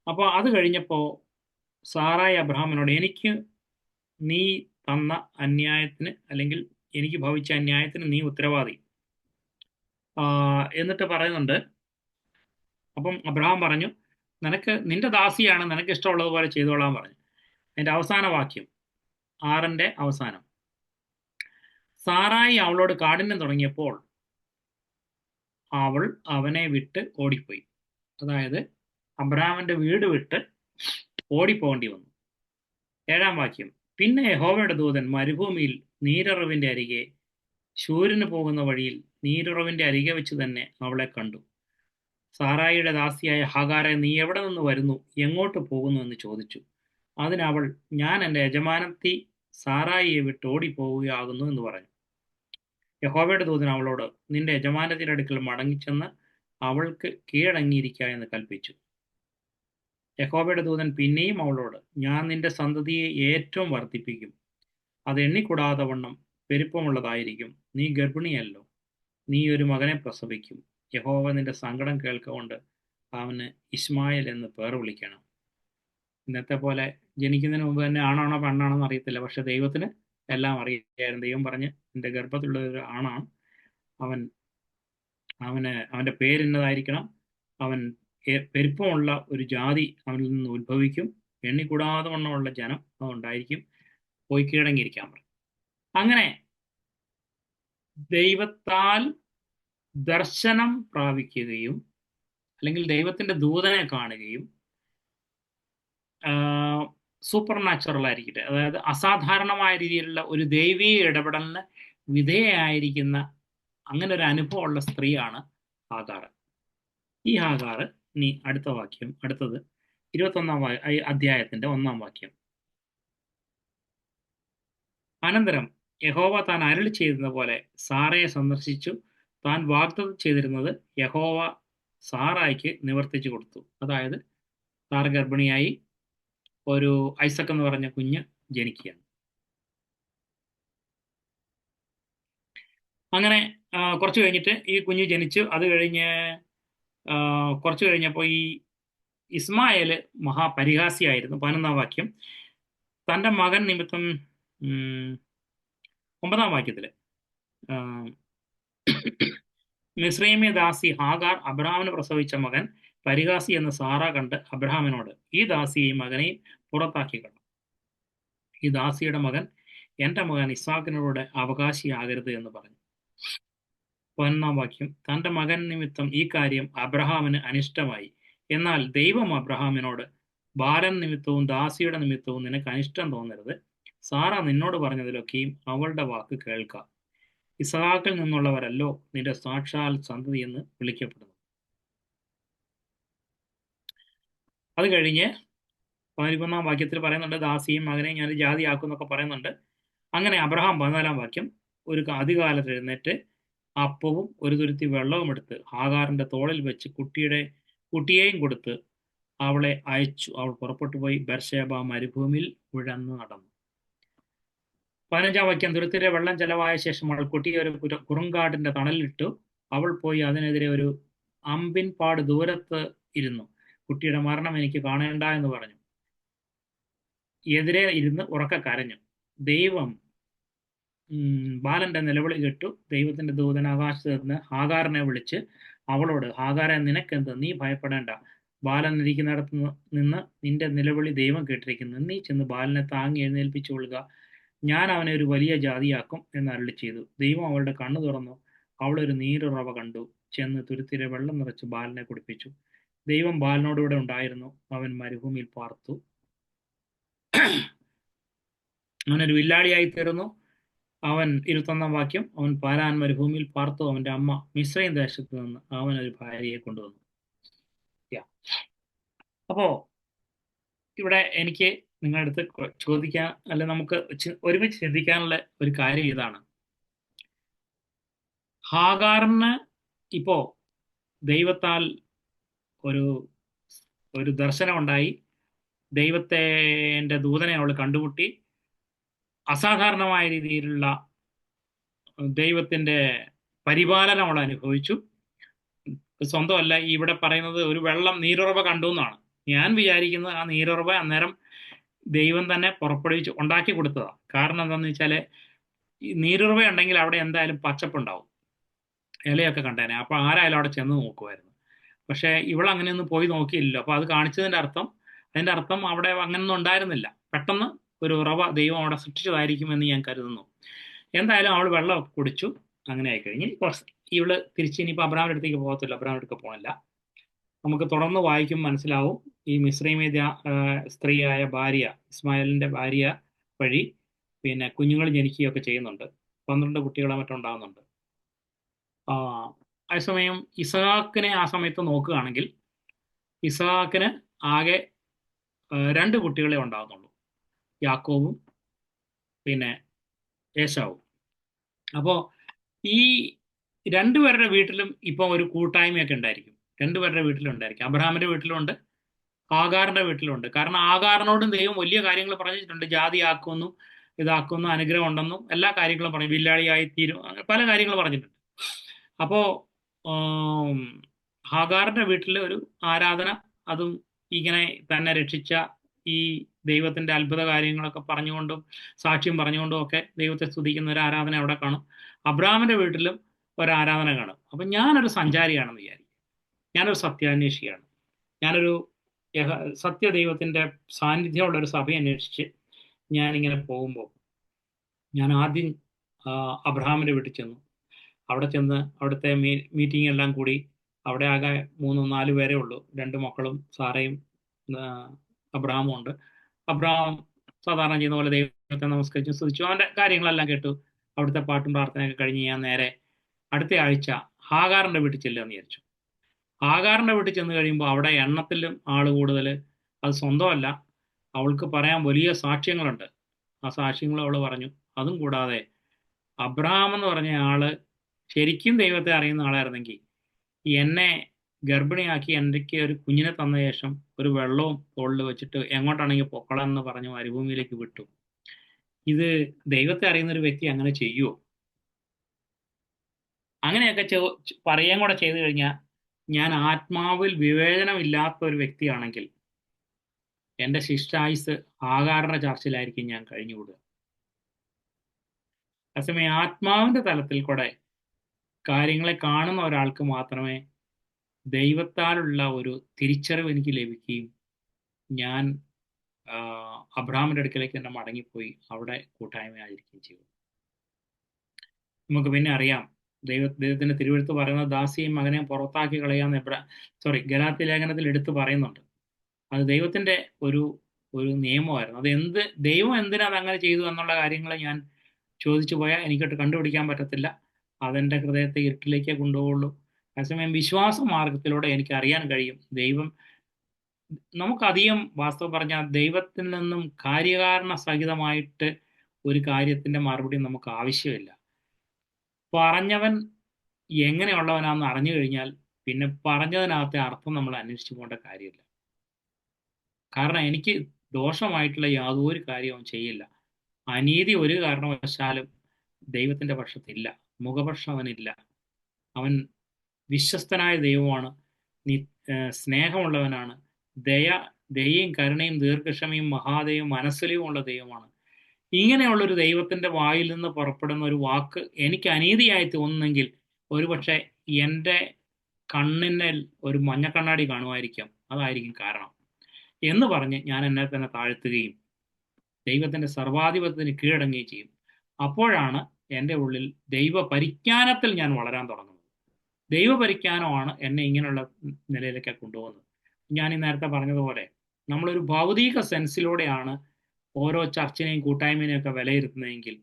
അപ്പോൾ അത് കഴിഞ്ഞപ്പോൾ സാറായി അബ്രഹാമിനോട്, എനിക്ക് നീ തന്ന അന്യായത്തിന് അല്ലെങ്കിൽ എനിക്ക് ഭവിച്ച അന്യായത്തിന് നീ ഉത്തരവാദി എന്നിട്ട് പറയുന്നുണ്ട്. അപ്പം അബ്രഹാം പറഞ്ഞു, നിന്റെ ദാസിയാണ്, നിനക്ക് ഇഷ്ടമുള്ളതുപോലെ ചെയ്തോളാൻ പറഞ്ഞു. അതിൻ്റെ അവസാന വാക്യം 6-ന്റെ അവസാനം, സാറായി അവളോട് കാഠിന്യം തുടങ്ങിയപ്പോൾ അവൾ അവനെ വിട്ട് ഓടിപ്പോയി. അതായത് അബ്രാമിന്റെ വീട് വിട്ട് ഓടിപ്പോകേണ്ടി വന്നു. 7-ാം വാക്യം. പിന്നെ യഹോവയുടെ ദൂതൻ മരുഭൂമിയിൽ നീരുറവിന്റെ അരികെ ശൂരിന് പോകുന്ന വഴിയിൽ നീരുറവിന്റെ അരികെ വെച്ച് തന്നെ അവളെ കണ്ടു. സാറായിയുടെ ദാസിയായ ഹാഗാറെ, നീ എവിടെ നിന്ന് വരുന്നു, എങ്ങോട്ട് പോകുന്നു എന്ന് ചോദിച്ചു. അതിനവൾ, ഞാൻ എൻ്റെ യജമാനത്തി സാറായിയെ വിട്ട് ഓടിപ്പോവുകയാകുന്നു എന്ന് പറഞ്ഞു. യഹോവയുടെ ദൂതൻ അവളോട്, നിന്റെ യജമാനത്തിന്റെ അടുക്കൽ മടങ്ങിച്ചെന്ന് അവൾക്ക് കീഴടങ്ങിയിരിക്കുക എന്ന് കൽപ്പിച്ചു. യഹോവയുടെ ദൂതൻ പിന്നെയും അവളോട്, ഞാൻ നിന്റെ സന്തതിയെ ഏറ്റവും വർദ്ധിപ്പിക്കും, അത് എണ്ണിക്കൂടാതെ വണ്ണം പെരുപ്പമുള്ളതായിരിക്കും. നീ ഗർഭിണിയല്ലോ, നീ ഒരു മകനെ പ്രസവിക്കും. യഹോവ നിന്റെ സങ്കടം കേൾക്കൊണ്ട് അവന് ഇസ്മായേൽ എന്ന് പേർ വിളിക്കണം. ഇന്നത്തെ പോലെ ജനിക്കുന്നതിന് മുമ്പ് തന്നെ ആണാണോ പെണ്ണാണോ എന്ന് അറിയത്തില്ല. പക്ഷെ ദൈവത്തിന് എല്ലാം അറിയായിരുന്നു. ദൈവം പറഞ്ഞ്, നിന്റെ ഗർഭത്തിലുള്ള ഒരു ആണാണ്, അവന്റെ പേരിന്നതായിരിക്കണം, അവൻ പെരുപ്പമുള്ള ഒരു ജാതി അവനിൽ നിന്ന് ഉത്ഭവിക്കും, എണ്ണിക്കൂടാതെ വണ്ണമുള്ള ജനം അതുണ്ടായിരിക്കും, പോയി കീഴടങ്ങിയിരിക്കാൻ പറയും. അങ്ങനെ ദൈവത്താൽ ദർശനം പ്രാപിക്കുകയും അല്ലെങ്കിൽ ദൈവത്തിന്റെ ദൂതനെ കാണുകയും സൂപ്പർ നാച്ചുറൽ ആയിരിക്കട്ടെ, അതായത് അസാധാരണമായ രീതിയിലുള്ള ഒരു ദൈവീയ ഇടപെടലിന് വിധേയമായിരിക്കുന്ന അങ്ങനെ ഒരു അനുഭവമുള്ള സ്ത്രീയാണ് ഹാഗാർ. ഈ ഹാഗാർ, ഇനി അടുത്ത വാക്യം, അടുത്തത് 21-ാം അധ്യായത്തിന്റെ 1-ാം വാക്യം. അനന്തരം യഹോവ താൻ അരുളി ചെയ്തിരുന്ന പോലെ സാറയെ സന്ദർശിച്ചു. താൻ വാഗ്ദത്തം ചെയ്തിരുന്നത് യഹോവ സാറായിക്ക് നിവർത്തിച്ചു കൊടുത്തു. അതായത് സാറ ഗർഭിണിയായി ഒരു ഐസക് എന്ന് പറഞ്ഞ കുഞ്ഞ് ജനിക്കുകയാണ്. അങ്ങനെ കുറച്ച് കഴിഞ്ഞിട്ട് ഈ കുഞ്ഞ് ജനിച്ചു. അത് കഴിഞ്ഞ് കുറച്ച് കഴിഞ്ഞപ്പോൾ ഈ ഇസ്മായേല് മഹാപരിഹാസിയായിരുന്നു. 11-ാം വാക്യം. തൻ്റെ മകൻ നിമിത്തം 9-ാം വാക്യത്തില് മിസ്രൈമ്യ ദാസി ഹാഗാർ അബ്രഹാമിന് പ്രസവിച്ച മകൻ പരിഹാസി എന്ന് സാറ കണ്ട് അബ്രഹാമിനോട്, ഈ ദാസിയെയും മകനെയും പുറത്താക്കിക്കള. ഈ ദാസിയുടെ മകൻ എൻ്റെ മകൻ ഇസ്ഹാക്കിനോട് അവകാശിയാകരുത് എന്ന് പറഞ്ഞു. 11-ാം വാക്യം. തൻ്റെ മകൻ നിമിത്തം ഈ കാര്യം അബ്രഹാമിന് അനിഷ്ടമായി. എന്നാൽ ദൈവം അബ്രഹാമിനോട്, ബാലൻ നിമിത്തവും ദാസിയുടെ നിമിത്തവും നിനക്ക് അനിഷ്ടം തോന്നരുത്. സാറ നിന്നോട് പറഞ്ഞതിലൊക്കെയും അവളുടെ വാക്ക് കേൾക്ക. ഇസ്ഹാക്കിൽ നിന്നുള്ളവരല്ലോ നിന്റെ സാക്ഷാൽ സന്തതി എന്ന് വിളിക്കപ്പെടുന്നു. അത് കഴിഞ്ഞ് 11-ാം വാക്യത്തിൽ പറയുന്നുണ്ട്, ദാസിയും മകനെയും ഞാൻ ജാതിയാക്കും എന്നൊക്കെ പറയുന്നുണ്ട്. അങ്ങനെ അബ്രഹാം 14-ാം വാക്യം, ഒരു അധികാലത്ത് എഴുന്നേറ്റ് അപ്പവും ഒരു തുരുത്തി വെള്ളവും എടുത്ത് ഹാഗാറിന്റെ തോളിൽ വെച്ച് കുട്ടിയെയും കൊടുത്ത് അവളെ അയച്ചു. അവൾ പുറപ്പെട്ടു പോയി ബർശേബ മരുഭൂമിയിൽ ഉഴന്നു നടന്നു. 15-ാം വാക്യം. തുരുത്തിലെ വെള്ളം ചെലവായ ശേഷം അവൾ കുട്ടിയെ ഒരു കുറുങ്കാടിന്റെ തണലിട്ടു. അവൾ പോയി അതിനെതിരെ ഒരു അമ്പിൻപാട് ദൂരത്ത് ഇരുന്നു. കുട്ടിയുടെ മരണം എനിക്ക് കാണേണ്ട എന്ന് പറഞ്ഞു. എതിരെ ഇരുന്ന് ഉറക്കെ കരഞ്ഞു. ദൈവം ബാലന്റെ നിലവിളി കേട്ടു. ദൈവത്തിന്റെ ദൂതൻ ആകാശത്ത് നിന്ന് ഹാഗാറിനെ വിളിച്ച് അവളോട്, ഹാഗാറെ, നിനക്കെന്ത്, നീ ഭയപ്പെടേണ്ട. ബാലൻ ഇരിക്കുന്നിടത്ത് നിന്ന് നിന്റെ നിലവിളി ദൈവം കേട്ടിരിക്കുന്നു. നീ ചെന്ന് ബാലനെ താങ്ങി എഴുന്നേൽപ്പിച്ചുകൊള്ളുക, ഞാൻ അവനെ ഒരു വലിയ ജാതിയാക്കും എന്ന് അരുളി ചെയ്തു. ദൈവം അവളുടെ കണ്ണു തുറന്നു. അവളൊരു നീരുറവ കണ്ടു. ചെന്ന് തുരുത്തിലെ വെള്ളം നിറച്ച് ബാലനെ കുടിപ്പിച്ചു. ദൈവം ബാലനോടുകൂടെ ഉണ്ടായിരുന്നു. അവൻ മരുഭൂമിയിൽ പാർത്തു. അവനൊരു വില്ലാളിയായി തീർന്നു. അവൻ 21-ാം വാക്യം. അവൻ പാരാൻ മരുഭൂമിയിൽ പാർത്തു. അവന്റെ അമ്മ മിസ്രൈം ദേശത്ത് നിന്ന് അവനൊരു ഭാര്യയെ കൊണ്ടുവന്നു. അപ്പോ ഇവിടെ എനിക്ക് നിങ്ങളുടെ അടുത്ത് ചോദിക്കാൻ, അല്ലെ നമുക്ക് ഒരുമിച്ച് ചിന്തിക്കാനുള്ള ഒരു കാര്യം ഇതാണ്. ഹാഗാറിന് ഇപ്പോ ദൈവത്താൽ ഒരു ദർശനമുണ്ടായി. ദൈവത്തിന്റെ ദൂതനെ അവൾ കണ്ടുമുട്ടി. അസാധാരണമായ രീതിയിലുള്ള ദൈവത്തിന്റെ പരിപാലനം അവൾ അനുഭവിച്ചു. സ്വന്തമല്ല, ഇവിടെ പറയുന്നത് ഒരു നീരുറവ കണ്ടു എന്നാണ്. ഞാൻ വിചാരിക്കുന്നത് ആ നീരുറവ അന്നേരം ദൈവം തന്നെ പുറപ്പെടുവിച്ച് ഉണ്ടാക്കി കൊടുത്തതാണ്. കാരണം എന്താണെന്ന് വെച്ചാൽ, ഈ നീരുറവ ഉണ്ടെങ്കിൽ അവിടെ എന്തായാലും പച്ചപ്പുണ്ടാവും, ഇലയൊക്കെ കണ്ടേനെ. അപ്പോൾ ആരായാലും അവിടെ ചെന്ന് നോക്കുമായിരുന്നു. പക്ഷേ ഇവളങ്ങനെയൊന്നും പോയി നോക്കിയില്ലല്ലോ. അപ്പോൾ അത് കാണിച്ചതിൻ്റെ അർത്ഥം അവിടെ അങ്ങനെയൊന്നും ഉണ്ടായിരുന്നില്ല. പെട്ടെന്ന് ഒരു ഉറവ ദൈവം അവിടെ സൃഷ്ടിച്ചതായിരിക്കുമെന്ന് ഞാൻ കരുതുന്നു. എന്തായാലും അവൾ വെള്ളമൊക്കെ കുടിച്ചു. അങ്ങനെ ആയിക്കഴിഞ്ഞ് കുറച്ച് ഇവള് തിരിച്ച് ഇനിയിപ്പോൾ അബ്രാമിൻ്റെ അടുത്തേക്ക് പോകത്തില്ല, അബ്രാമിൻ്റെ അടുത്ത് പോകണില്ല. നമുക്ക് തുടർന്ന് വായിക്കും മനസ്സിലാവും ഈ മിസ്രൈമേദ്യ സ്ത്രീയായ ഭാര്യ, ഇസ്മായിലിന്റെ ഭാര്യ വഴി പിന്നെ കുഞ്ഞുങ്ങൾ ജനിക്കുകയൊക്കെ ചെയ്യുന്നുണ്ട്. 12 കുട്ടികളെ മറ്റുണ്ടാകുന്നുണ്ട്. ആ, അതേസമയം ഇസഹാക്കിനെ ആ സമയത്ത് നോക്കുകയാണെങ്കിൽ ഇസഹാക്കിന് ആകെ 2 കുട്ടികളെ ഉണ്ടാകുന്നുള്ളൂ, യാക്കോബും പിന്നെ ഏശാവും. അപ്പോൾ ഈ രണ്ടുപേരുടെ വീട്ടിലും ഇപ്പം ഒരു കൂട്ടായ്മയൊക്കെ ഉണ്ടായിരിക്കും. രണ്ടുപേരുടെ വീട്ടിലും ഉണ്ടായിരിക്കും. അബ്രഹാമിന്റെ വീട്ടിലുണ്ട്, ആഗാറിന്റെ വീട്ടിലുണ്ട്. കാരണം ആഗാറിനോടും ദൈവം വലിയ കാര്യങ്ങൾ പറഞ്ഞിട്ടുണ്ട്. ജാതിയാക്കുമെന്നും ഇതാക്കുമെന്നും അനുഗ്രഹം ഉണ്ടെന്നും എല്ലാ കാര്യങ്ങളും പറഞ്ഞു. വില്ലാളിയായി തീരും, അങ്ങനെ പല കാര്യങ്ങൾ പറഞ്ഞിട്ടുണ്ട്. അപ്പോ ആം, ഹാഗാറിന്റെ വീട്ടിൽ ഒരു ആരാധന, അതും ഇങ്ങനെ തന്നെ രക്ഷിച്ച ഈ ദൈവത്തിന്റെ അത്ഭുത കാര്യങ്ങളൊക്കെ പറഞ്ഞുകൊണ്ടും സാക്ഷ്യം പറഞ്ഞുകൊണ്ടും ഒക്കെ ദൈവത്തെ സ്തുതിക്കുന്ന ഒരു ആരാധന അവിടെ കാണും. അബ്രഹാമിന്റെ വീട്ടിലും ഒരു ആരാധന കാണും. അപ്പം ഞാനൊരു സഞ്ചാരിയാണെന്ന് വിചാരിക്കും, ഞാനൊരു സത്യാന്വേഷിയാണ്, ഞാനൊരു സത്യദൈവത്തിന്റെ സാന്നിധ്യമുള്ള ഒരു സഭയെ അന്വേഷിച്ച് ഞാനിങ്ങനെ പോകുമ്പോൾ ഞാൻ ആദ്യം അബ്രഹാമിന്റെ വീട്ടിൽ ചെന്നു. അവിടെ ചെന്ന് അവിടുത്തെ മീറ്റിംഗ് എല്ലാം കൂടി. അവിടെ ആകെ 3-4 പേരേ ഉള്ളൂ, 2 മക്കളും സാറയും അബ്രഹാമും ഉണ്ട്. അബ്രഹാം സാധാരണ ചെയ്യുന്ന പോലെ ദൈവത്തെ നമസ്കരിച്ചു സ്തുതിച്ചു, അവന്റെ കാര്യങ്ങളെല്ലാം കേട്ടു. അവിടുത്തെ പാട്ടും പ്രാർത്ഥനയൊക്കെ കഴിഞ്ഞ് ഞാൻ നേരെ അടുത്ത ആഴ്ച ഹാഗാറിന്റെ വീട്ടിൽ ചെല്ലുകയെന്ന് വിചാരിച്ചു. ഹാഗാറിന്റെ വീട്ടിൽ ചെന്ന് കഴിയുമ്പോൾ അവിടെ എണ്ണത്തിലും ആള് കൂടുതൽ. അത് സ്വന്തമല്ല, അവൾക്ക് പറയാൻ വലിയ സാക്ഷ്യങ്ങളുണ്ട്. ആ സാക്ഷ്യങ്ങൾ അവൾ പറഞ്ഞു. അതും കൂടാതെ അബ്രഹാം എന്ന് പറഞ്ഞ ആള് ശരിക്കും ദൈവത്തെ അറിയുന്ന ആളായിരുന്നെങ്കിൽ എന്നെ ഗർഭിണിയാക്കി എനിക്ക് ഒരു കുഞ്ഞിനെ തന്ന ശേഷം ഒരു വെള്ളവും തോളിൽ വെച്ചിട്ട് എങ്ങോട്ടാണെങ്കിൽ പൊക്കളാം എന്ന് പറഞ്ഞു മരുഭൂമിയിലേക്ക് വിട്ടു. ഇത് ദൈവത്തെ അറിയുന്ന ഒരു വ്യക്തി അങ്ങനെ ചെയ്യുമോ? അങ്ങനെയൊക്കെ പറയുകയും കൂടെ ചെയ്തു കഴിഞ്ഞാൽ ഞാൻ ആത്മാവിൽ വിവേചനമില്ലാത്ത ഒരു വ്യക്തിയാണെങ്കിൽ എൻ്റെ ശിഷ്ടായുസ് ആകാറിന്റെ ചർച്ചിലായിരിക്കും ഞാൻ കഴിഞ്ഞുകൂടുക. അതേസമയം ആത്മാവിന്റെ തലത്തിൽ കൂടെ കാര്യങ്ങളെ കാണുന്ന ഒരാൾക്ക് മാത്രമേ ദൈവത്താലുള്ള ഒരു തിരിച്ചറിവ് എനിക്ക് ലഭിക്കുകയും ഞാൻ അബ്രഹാമിന്റെ അടുക്കലേക്ക് തന്നെ മടങ്ങിപ്പോയി അവിടെ കൂട്ടായ്മയായിരിക്കുകയും ചെയ്യും. നമുക്ക് പിന്നെ അറിയാം, ദൈവത്തിന്റെ തിരുവെഴുത്ത് പറയുന്നത് ദാസിയും മകനെയും പുറത്താക്കി കളയാന്ന് ഗലാത്യ ലേഖനത്തിൽ എടുത്തു പറയുന്നുണ്ട്. അത് ദൈവത്തിന്റെ ഒരു നിയമമായിരുന്നു. അത് ദൈവം എന്തിനാ അത് അങ്ങനെ ചെയ്തു എന്നുള്ള കാര്യങ്ങൾ ഞാൻ ചോദിച്ചു പോയാൽ എനിക്കൊട്ട് കണ്ടുപിടിക്കാൻ പറ്റത്തില്ല. അതെന്റെ ഹൃദയത്തെ ഇരുട്ടിലേക്ക് കൊണ്ടുപോകുള്ളൂ. അതേസമയം വിശ്വാസ മാർഗത്തിലൂടെ എനിക്ക് അറിയാൻ കഴിയും ദൈവം നമുക്കധികം വാസ്തവം പറഞ്ഞാൽ ദൈവത്തിൽ നിന്നും കാര്യകാരണ സഹിതമായിട്ട് ഒരു കാര്യത്തിന്റെ മറുപടി നമുക്ക് ആവശ്യമില്ല. പറഞ്ഞവൻ എങ്ങനെയുള്ളവനാണെന്ന് അറിഞ്ഞു കഴിഞ്ഞാൽ പിന്നെ പറഞ്ഞതിനകത്തെ അർത്ഥം നമ്മൾ അന്വേഷിച്ചു പോകേണ്ട കാര്യമില്ല. കാരണം എനിക്ക് ദോഷമായിട്ടുള്ള യാതൊരു കാര്യവും ചെയ്യില്ല. അനീതി ഒരു കാരണവശാലും ദൈവത്തിന്റെ പക്ഷത്തില്ല, മുഖപക്ഷം അവനില്ല. അവൻ വിശ്വസ്തനായ ദൈവമാണ്, സ്നേഹമുള്ളവനാണ്, ദയയും കരുണയും ദീർഘക്ഷമയും മഹാദയും മനസ്സിലും ഉള്ള ദൈവമാണ്. ഇങ്ങനെയുള്ളൊരു ദൈവത്തിന്റെ വായിൽ നിന്ന് പുറപ്പെടുന്ന ഒരു വാക്ക് എനിക്ക് അനീതിയായി തോന്നുന്നെങ്കിൽ ഒരുപക്ഷെ എൻ്റെ കണ്ണിനിൽ ഒരു മഞ്ഞക്കണ്ണാടി കാണുമായിരിക്കാം, അതായിരിക്കും കാരണം എന്ന് പറഞ്ഞ് ഞാൻ എന്നെ തന്നെ താഴ്ത്തുകയും ദൈവത്തിന്റെ സർവാധിപത്യത്തിന് കീഴടങ്ങുകയും ചെയ്യും. അപ്പോഴാണ് എൻ്റെ ഉള്ളിൽ ദൈവപരിജ്ഞാനത്തിൽ ഞാൻ വളരാൻ തുടങ്ങുന്നത്. ദൈവപരിജ്ഞാനമാണ് എന്നെ ഇങ്ങനെയുള്ള നിലയിലേക്ക് കൊണ്ടുപോകുന്നത്. ഞാൻ ഈ നേരത്തെ പറഞ്ഞതുപോലെ നമ്മളൊരു ഭൗതിക സെൻസിലൂടെയാണ് ഓരോ ചർച്ചിനെയും കൂട്ടായ്മേനെയും ഒക്കെ വിലയിരുത്തുന്നതെങ്കിൽ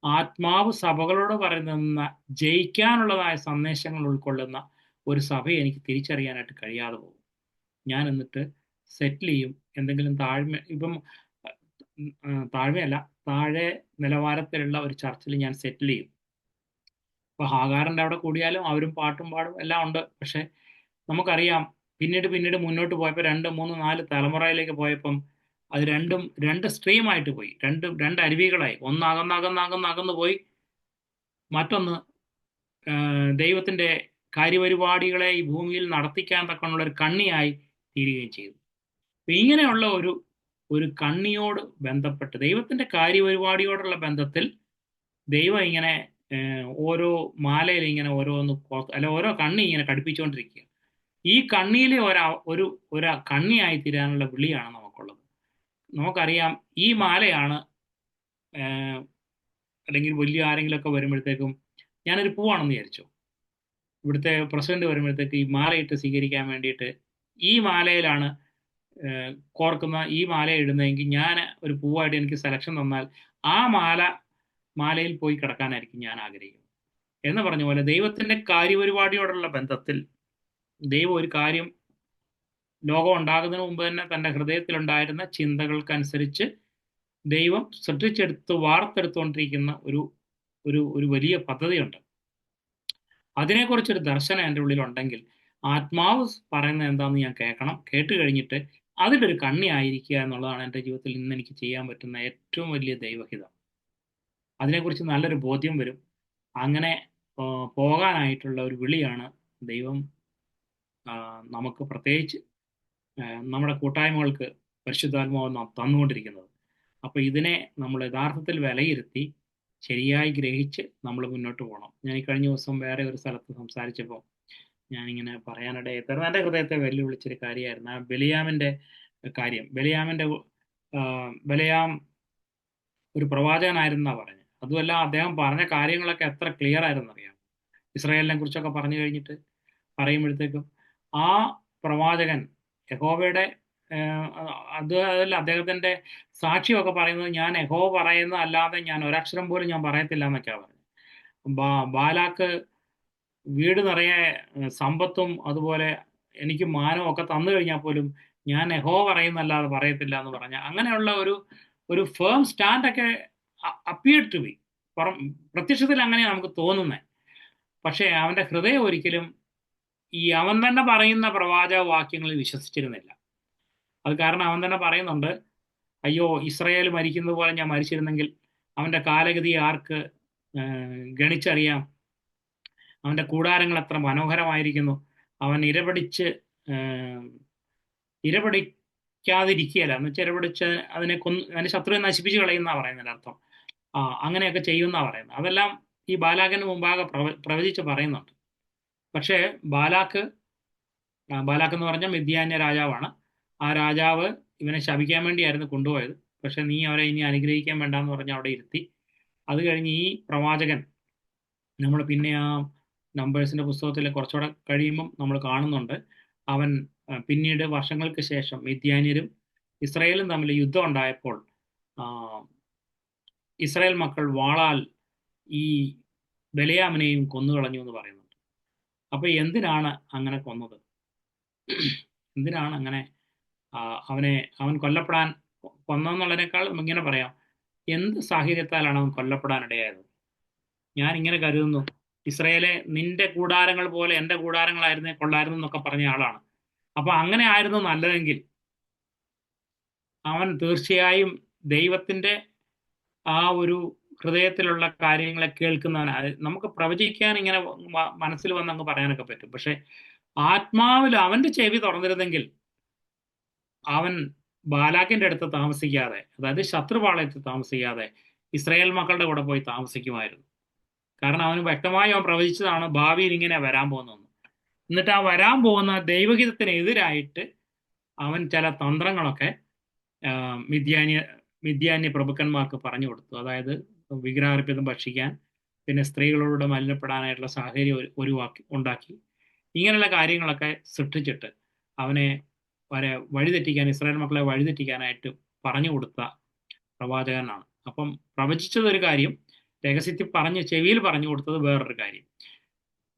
ആത്മാവ് സഭകളോട് പറയുന്ന ജയിക്കാനുള്ളതായ സന്ദേശങ്ങൾ ഉൾക്കൊള്ളുന്ന ഒരു സഭയെ എനിക്ക് തിരിച്ചറിയാനായിട്ട് കഴിയാതെ പോകും. ഞാൻ എന്നിട്ട് സെറ്റിൽ ചെയ്യും. എന്തെങ്കിലും ഇപ്പം താഴ്മയല്ല, താഴെ നിലവാരത്തിലുള്ള ഒരു ചർച്ചിൽ ഞാൻ സെറ്റിൽ ചെയ്യും. ഇപ്പൊ ഹാഗാറിന്റെ അവിടെ കൂടിയാലും അവരും പാട്ടും പാടും എല്ലാം ഉണ്ട്. പക്ഷെ നമുക്കറിയാം പിന്നീട് മുന്നോട്ട് പോയപ്പോൾ 2, 3, 4 തലമുറയിലേക്ക് പോയപ്പം അത് രണ്ടും 2 സ്ട്രീമായിട്ട് പോയി. രണ്ട് അരുവികളായി. ഒന്ന് അകന്ന് പോയി, മറ്റൊന്ന് ദൈവത്തിന്റെ കാര്യപരിപാടികളെ ഈ ഭൂമിയിൽ നടത്തിക്കാൻ തക്കമുള്ള ഒരു കണ്ണിയായി തീരുകയും ചെയ്തു. അപ്പൊ ഇങ്ങനെയുള്ള ഒരു കണ്ണിയോട് ബന്ധപ്പെട്ട് ദൈവത്തിന്റെ കാര്യപരിപാടിയോടുള്ള ബന്ധത്തിൽ ദൈവം ഇങ്ങനെ ഓരോ മാലയിൽ ഇങ്ങനെ ഓരോ കണ്ണി ഇങ്ങനെ കടുപ്പിച്ചുകൊണ്ടിരിക്കുക. ഈ കണ്ണിയിലെ ഒരു കണ്ണിയായി തീരാനുള്ള വിളിയാണ് നമുക്കുള്ളത്. നമുക്കറിയാം ഈ മാലയാണ് അല്ലെങ്കിൽ വലിയ ആരെങ്കിലുമൊക്കെ വരുമ്പോഴത്തേക്കും ഞാനൊരു പൂവാണെന്ന് വിചാരിച്ചു. ഇവിടുത്തെ പ്രസിഡന്റ് വരുമ്പോഴത്തേക്ക് ഈ മാലയിട്ട് സ്വീകരിക്കാൻ വേണ്ടിയിട്ട് ഈ മാലയിലാണ് കോർക്കുന്ന, ഈ മാല ഇടുന്നതെങ്കിൽ ഞാൻ ഒരു പൂവായിട്ട് എനിക്ക് സെലക്ഷൻ തന്നാൽ ആ മാലയിൽ പോയി കിടക്കാനായിരിക്കും ഞാൻ ആഗ്രഹിക്കുന്നത് എന്ന് പറഞ്ഞ പോലെ ദൈവത്തിന്റെ കാര്യപരിപാടിയോടുള്ള ബന്ധത്തിൽ ദൈവം ഒരു കാര്യം ലോകം ഉണ്ടാകുന്നതിന് മുമ്പ് തന്നെ തൻ്റെ ഹൃദയത്തിലുണ്ടായിരുന്ന ചിന്തകൾക്കനുസരിച്ച് ദൈവം വാർത്തെടുത്തുകൊണ്ടിരിക്കുന്ന ഒരു വലിയ പദ്ധതിയുണ്ട്. അതിനെക്കുറിച്ചൊരു ദർശനം എൻ്റെ ഉള്ളിലുണ്ടെങ്കിൽ ആത്മാവ് പറയുന്നത് എന്താണെന്ന് ഞാൻ കേൾക്കണം. കേട്ട് കഴിഞ്ഞിട്ട് അതിലൊരു കണ്ണി ആയിരിക്കുക എന്നുള്ളതാണ് എൻ്റെ ജീവിതത്തിൽ ഇന്ന് എനിക്ക് ചെയ്യാൻ പറ്റുന്ന ഏറ്റവും വലിയ ദൈവഹിതം. അതിനെക്കുറിച്ച് നല്ലൊരു ബോധ്യം വരും. അങ്ങനെ പോകാനായിട്ടുള്ള ഒരു വിളിയാണ് ദൈവം നമുക്ക് പ്രത്യേകിച്ച് നമ്മുടെ കൂട്ടായ്മകൾക്ക് പരിശുദ്ധാത്മാവ് നാം തന്നുകൊണ്ടിരിക്കുന്നത്. അപ്പോൾ ഇതിനെ നമ്മൾ യഥാർത്ഥത്തിൽ വിലയിരുത്തി ശരിയായി ഗ്രഹിച്ച് നമ്മൾ മുന്നോട്ട് പോകണം. ഞാൻ ഈ കഴിഞ്ഞ ദിവസം വേറെ ഒരു സ്ഥലത്ത് സംസാരിച്ചപ്പോൾ ഞാനിങ്ങനെ പറയാനിടയായി തീർന്നു. എൻ്റെ ഹൃദയത്തെ വെല്ലുവിളിച്ചൊരു കാര്യമായിരുന്നു ആ ബെലിയാമിൻ്റെ കാര്യം. ബെലിയാം ഒരു പ്രവാചകനായിരുന്നാണ് പറഞ്ഞത്. അതുമല്ല, അദ്ദേഹം പറഞ്ഞ കാര്യങ്ങളൊക്കെ എത്ര ക്ലിയർ ആയിരുന്നറിയാം. ഇസ്രായേലിനെ കുറിച്ചൊക്കെ പറഞ്ഞു കഴിഞ്ഞിട്ട് പറയുമ്പോഴത്തേക്കും ആ പ്രവാചകൻ യഹോവയുടെ അതല്ല അദ്ദേഹത്തിന്റെ സാക്ഷിയൊക്കെ പറയുന്നത്, ഞാൻ യഹോവ പറയുന്നത് അല്ലാതെ ഞാൻ ഒരക്ഷരം പോലും ഞാൻ പറയത്തില്ല എന്നൊക്കെയാണ് പറഞ്ഞത്. ബാലാക്ക് വീട് നിറയെ സമ്പത്തും അതുപോലെ എനിക്ക് മാനവും ഒക്കെ തന്നു കഴിഞ്ഞാൽ പോലും ഞാൻ യഹോവ പറയുന്നല്ലാതെ പറയത്തില്ല എന്ന് പറഞ്ഞ അങ്ങനെയുള്ള ഒരു ഫേം സ്റ്റാൻഡൊക്കെ അപ്പിയർ ടു ബി. പ്രത്യക്ഷത്തിൽ അങ്ങനെയാണ് നമുക്ക് തോന്നുന്നത്. പക്ഷേ അവന്റെ ഹൃദയം ഒരിക്കലും ഈ അവൻ തന്നെ പറയുന്ന പ്രവാചക വാക്യങ്ങളിൽ വിശ്വസിച്ചിരുന്നില്ല. അത് കാരണം അവൻ തന്നെ പറയുന്നുണ്ട്, അയ്യോ ഇസ്രായേൽ മരിക്കുന്നത് പോലെ ഞാൻ മരിച്ചിരുന്നെങ്കിൽ അവന്റെ കാലഗതി ആർക്ക് ഗണിച്ചറിയാം, അവന്റെ കൂടാരങ്ങൾ എത്ര മനോഹരമായിരിക്കുന്നു, അവൻ ഇരപിടിക്കാതിരിക്കുകയല്ല എന്ന് വെച്ചാൽ ഇരപിടിച്ച് അതിന്റെ ശത്രുവിനെ നശിപ്പിച്ച് കളയുന്ന പറയുന്നതിന്റെ അർത്ഥം. അങ്ങനെയൊക്കെ ചെയ്യുന്ന പറയുന്നത്. അതെല്ലാം ഈ ബാലാക്കിന് മുമ്പാകെ പ്രവചിച്ച് പറയുന്നുണ്ട്. പക്ഷേ ബാലാക്ക് എന്ന് പറഞ്ഞാൽ മിദ്യാന്യ രാജാവാണ്. ആ രാജാവ് ഇവനെ ശപിക്കാൻ വേണ്ടിയായിരുന്നു കൊണ്ടുപോയത്. പക്ഷെ നീ അവരെ ഇനി അനുഗ്രഹിക്കാൻ വേണ്ടെന്ന് പറഞ്ഞ് അവിടെ ഇരുത്തി. അത് കഴിഞ്ഞ് ഈ പ്രവാചകൻ നമ്മൾ പിന്നെ ആ നമ്പേഴ്സിന്റെ പുസ്തകത്തിൽ കുറച്ചുകൂടെ കഴിയുമ്പം നമ്മൾ കാണുന്നുണ്ട്, അവൻ പിന്നീട് വർഷങ്ങൾക്ക് ശേഷം മിദ്യാന്യരും ഇസ്രായേലും തമ്മിൽ യുദ്ധം ഉണ്ടായപ്പോൾ ഇസ്രായേൽ മക്കൾ വാളാൽ ഈ ബെലിയാമിനെയും കൊന്നുകളഞ്ഞു എന്ന് പറയുന്നുണ്ട്. അപ്പൊ എന്തിനാണ് അങ്ങനെ കൊന്നത്? എന്തിനാണ് അങ്ങനെ അവൻ കൊന്നെന്നുള്ളതിനേക്കാൾ ഇങ്ങനെ പറയാം, എന്ത് സാഹചര്യത്താലാണ് അവൻ കൊല്ലപ്പെടാനിടയായത്? ഞാൻ ഇങ്ങനെ കരുതുന്നു, ഇസ്രായേലെ നിന്റെ കൂടാരങ്ങൾ പോലെ എൻ്റെ കൂടാരങ്ങളായിരുന്നേ കൊള്ളായിരുന്നു എന്നൊക്കെ പറഞ്ഞ ആളാണ്. അപ്പൊ അങ്ങനെ ആയിരുന്നു നല്ലതെങ്കിൽ അവൻ തീർച്ചയായും ദൈവത്തിന്റെ ആ ഒരു ഹൃദയത്തിലുള്ള കാര്യങ്ങളെ കേൾക്കുന്നവനാണ്. നമുക്ക് പ്രവചിക്കാൻ ഇങ്ങനെ മനസ്സിൽ വന്നങ്ങ് പറയാനൊക്കെ പറ്റും. പക്ഷെ ആത്മാവിൽ അവന്റെ ചെവി തുറന്നിരുന്നെങ്കിൽ അവൻ ബാലാക്കിന്റെ അടുത്ത് താമസിക്കാതെ, അതായത് ശത്രുപാളയത്ത് താമസിക്കാതെ ഇസ്രായേൽ മക്കളുടെ കൂടെ പോയി താമസിക്കുമായിരുന്നു. കാരണം അവന് വ്യക്തമായി അവൻ പ്രവചിച്ചതാണ് ഭാവിയിൽ ഇങ്ങനെ വരാൻ പോകുന്നതെന്ന്. എന്നിട്ട് ആ വരാൻ പോകുന്ന ദൈവഹിതത്തിനെതിരായിട്ട് അവൻ ചില തന്ത്രങ്ങളൊക്കെ മിദ്യാന്യ പ്രഭുക്കന്മാർക്ക് പറഞ്ഞു കൊടുത്തു. അതായത് വിഗ്രഹാർപ്പിതം ഭക്ഷിക്കാൻ, പിന്നെ സ്ത്രീകളോട് മലിനപ്പെടാനായിട്ടുള്ള സാഹചര്യം ഉണ്ടാക്കി. ഇങ്ങനെയുള്ള കാര്യങ്ങളൊക്കെ സൃഷ്ടിച്ചിട്ട് അവനെ വഴിതെറ്റിക്കാൻ, ഇസ്രായേൽ മക്കളെ വഴിതെറ്റിക്കാനായിട്ട് പറഞ്ഞു കൊടുത്ത പ്രവാചകനാണ്. അപ്പം പ്രവചിച്ചതൊരു കാര്യം, രഹസ്യത്തിൽ ചെവിയിൽ പറഞ്ഞു കൊടുത്തത് വേറൊരു കാര്യം.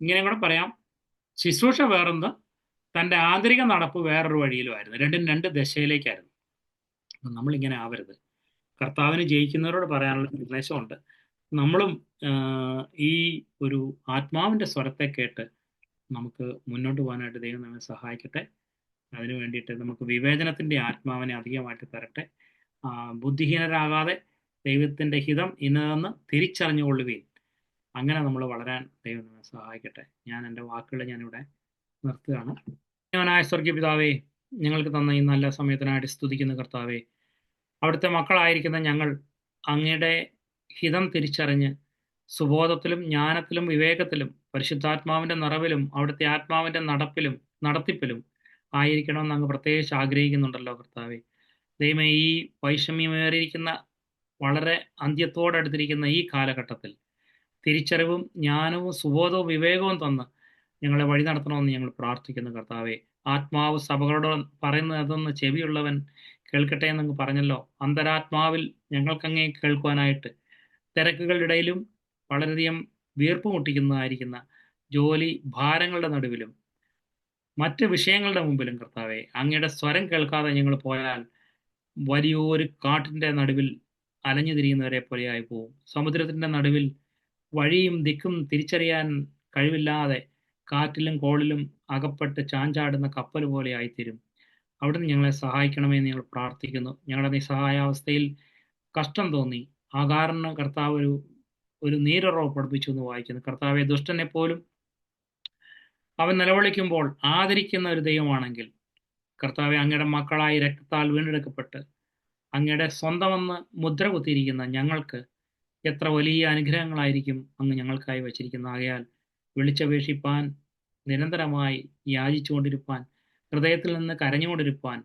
ഇങ്ങനെ കൂടെ പറയാം, ശുശ്രൂഷ വേറൊന്ന്, തൻ്റെ ആന്തരിക നടപ്പ് വേറൊരു വഴിയിലുമായിരുന്നു. രണ്ടും രണ്ട് ദശയിലേക്കായിരുന്നു. അപ്പം നമ്മളിങ്ങനെ ആവരുത്. കർത്താവിന് ജയിക്കുന്നവരോട് പറയാനുള്ള നിർദ്ദേശമുണ്ട്. നമ്മളും ഈ ഒരു ആത്മാവിൻ്റെ സ്വരത്തെ കേട്ട് നമുക്ക് മുന്നോട്ട് പോകാനായിട്ട് ദൈവം നമ്മെ സഹായിക്കട്ടെ. അതിനു വേണ്ടിയിട്ട് നമുക്ക് വിവേചനത്തിൻ്റെ ആത്മാവിനെ അധികമായിട്ട് തരട്ടെ. ബുദ്ധിഹീനരാകാതെ ദൈവത്തിൻ്റെ ഹിതം ഇന്നതെന്ന് തിരിച്ചറിഞ്ഞുകൊള്ളുകയും അങ്ങനെ നമ്മൾ വളരാൻ ദൈവം നമ്മെ സഹായിക്കട്ടെ. ഞാൻ എൻ്റെ വാക്കുകൾ ഞാനിവിടെ നിർത്തുകയാണ്. ഞാനായ സ്വർഗീയ പിതാവേ, ഞങ്ങൾക്ക് തന്ന ഈ നല്ല സമയത്തിനായിട്ട് സ്തുതിക്കുന്ന കർത്താവേ, അവിടുത്തെ മക്കളായിരിക്കുന്ന ഞങ്ങൾ അങ്ങയുടെ ഹിതം തിരിച്ചറിഞ്ഞ് സുബോധത്തിലും ജ്ഞാനത്തിലും വിവേകത്തിലും പരിശുദ്ധാത്മാവിൻ്റെ നിറവിലും അവിടുത്തെ ആത്മാവിൻ്റെ നടത്തിപ്പിലും ആയിരിക്കണമെന്ന് അങ്ങ് പ്രത്യേകിച്ച് ആഗ്രഹിക്കുന്നുണ്ടല്ലോ കർത്താവേ. ദൈവമേ, ഈ വൈഷമ്യമേറിയിരിക്കുന്ന വളരെ അന്ത്യത്തോടടുത്തിരിക്കുന്ന ഈ കാലഘട്ടത്തിൽ തിരിച്ചറിവും ജ്ഞാനവും സുബോധവും വിവേകവും തന്ന് ഞങ്ങളെ വഴി നടത്തണമെന്ന് ഞങ്ങൾ പ്രാർത്ഥിക്കുന്നു കർത്താവെ. ആത്മാവ് സഭകളോട് പറയുന്നത് അതൊന്ന് ചെവിയുള്ളവൻ കേൾക്കട്ടെ എന്നങ്ങ് പറഞ്ഞല്ലോ. അന്തരാത്മാവിൽ ഞങ്ങൾക്കങ്ങേ കേൾക്കുവാനായിട്ട് തിരക്കുകളുടെ ഇടയിലും വളരെയധികം വീർപ്പ് മുട്ടിക്കുന്നതായിരിക്കുന്ന ജോലി ഭാരങ്ങളുടെ നടുവിലും മറ്റ് വിഷയങ്ങളുടെ മുമ്പിലും കർത്താവെ, അങ്ങയുടെ സ്വരം കേൾക്കാതെ ഞങ്ങൾ പോയാൽ വലിയൊരു കാട്ടിന്റെ നടുവിൽ അലഞ്ഞു തിരിയുന്നവരെ പോലെയായി പോവും. സമുദ്രത്തിന്റെ നടുവിൽ വഴിയും ദിക്കും തിരിച്ചറിയാൻ കഴിവില്ലാതെ കാറ്റിലും കോളിലും അകപ്പെട്ട് ചാഞ്ചാടുന്ന കപ്പൽ പോലെ ആയിത്തീരും. അവിടുന്ന് ഞങ്ങളെ സഹായിക്കണമേ എന്ന് ഞങ്ങൾ പ്രാർത്ഥിക്കുന്നു. ഞങ്ങളുടെ നിസ്സഹായാവസ്ഥയിൽ കഷ്ടം തോന്നി ആകാരന് കർത്താവ് ഒരു നീരുറവ് പഠിപ്പിച്ചു എന്ന് വായിക്കുന്നു. കർത്താവെ, ദുഷ്ടനെ പോലും അവൻ നിലവിളിക്കുമ്പോൾ ആദരിക്കുന്ന ഒരു ദൈവമാണെങ്കിൽ കർത്താവെ, അങ്ങയുടെ മക്കളായി രക്തത്താൽ വീണ്ടെടുക്കപ്പെട്ട് അങ്ങയുടെ സ്വന്തമെന്ന് മുദ്ര കുത്തിയിരിക്കുന്ന ഞങ്ങൾക്ക് എത്ര വലിയ അനുഗ്രഹങ്ങളായിരിക്കും അങ്ങ് ഞങ്ങൾക്കായി വച്ചിരിക്കുന്ന. ആകയാൽ വിളിച്ചപേക്ഷിപ്പാൻ, നിരന്തരമായി യാചിച്ചുകൊണ്ടിരിപ്പാൻ, ഹൃദയത്തിൽ നിന്ന് കരഞ്ഞുകൊണ്ടിരിപ്പാൻ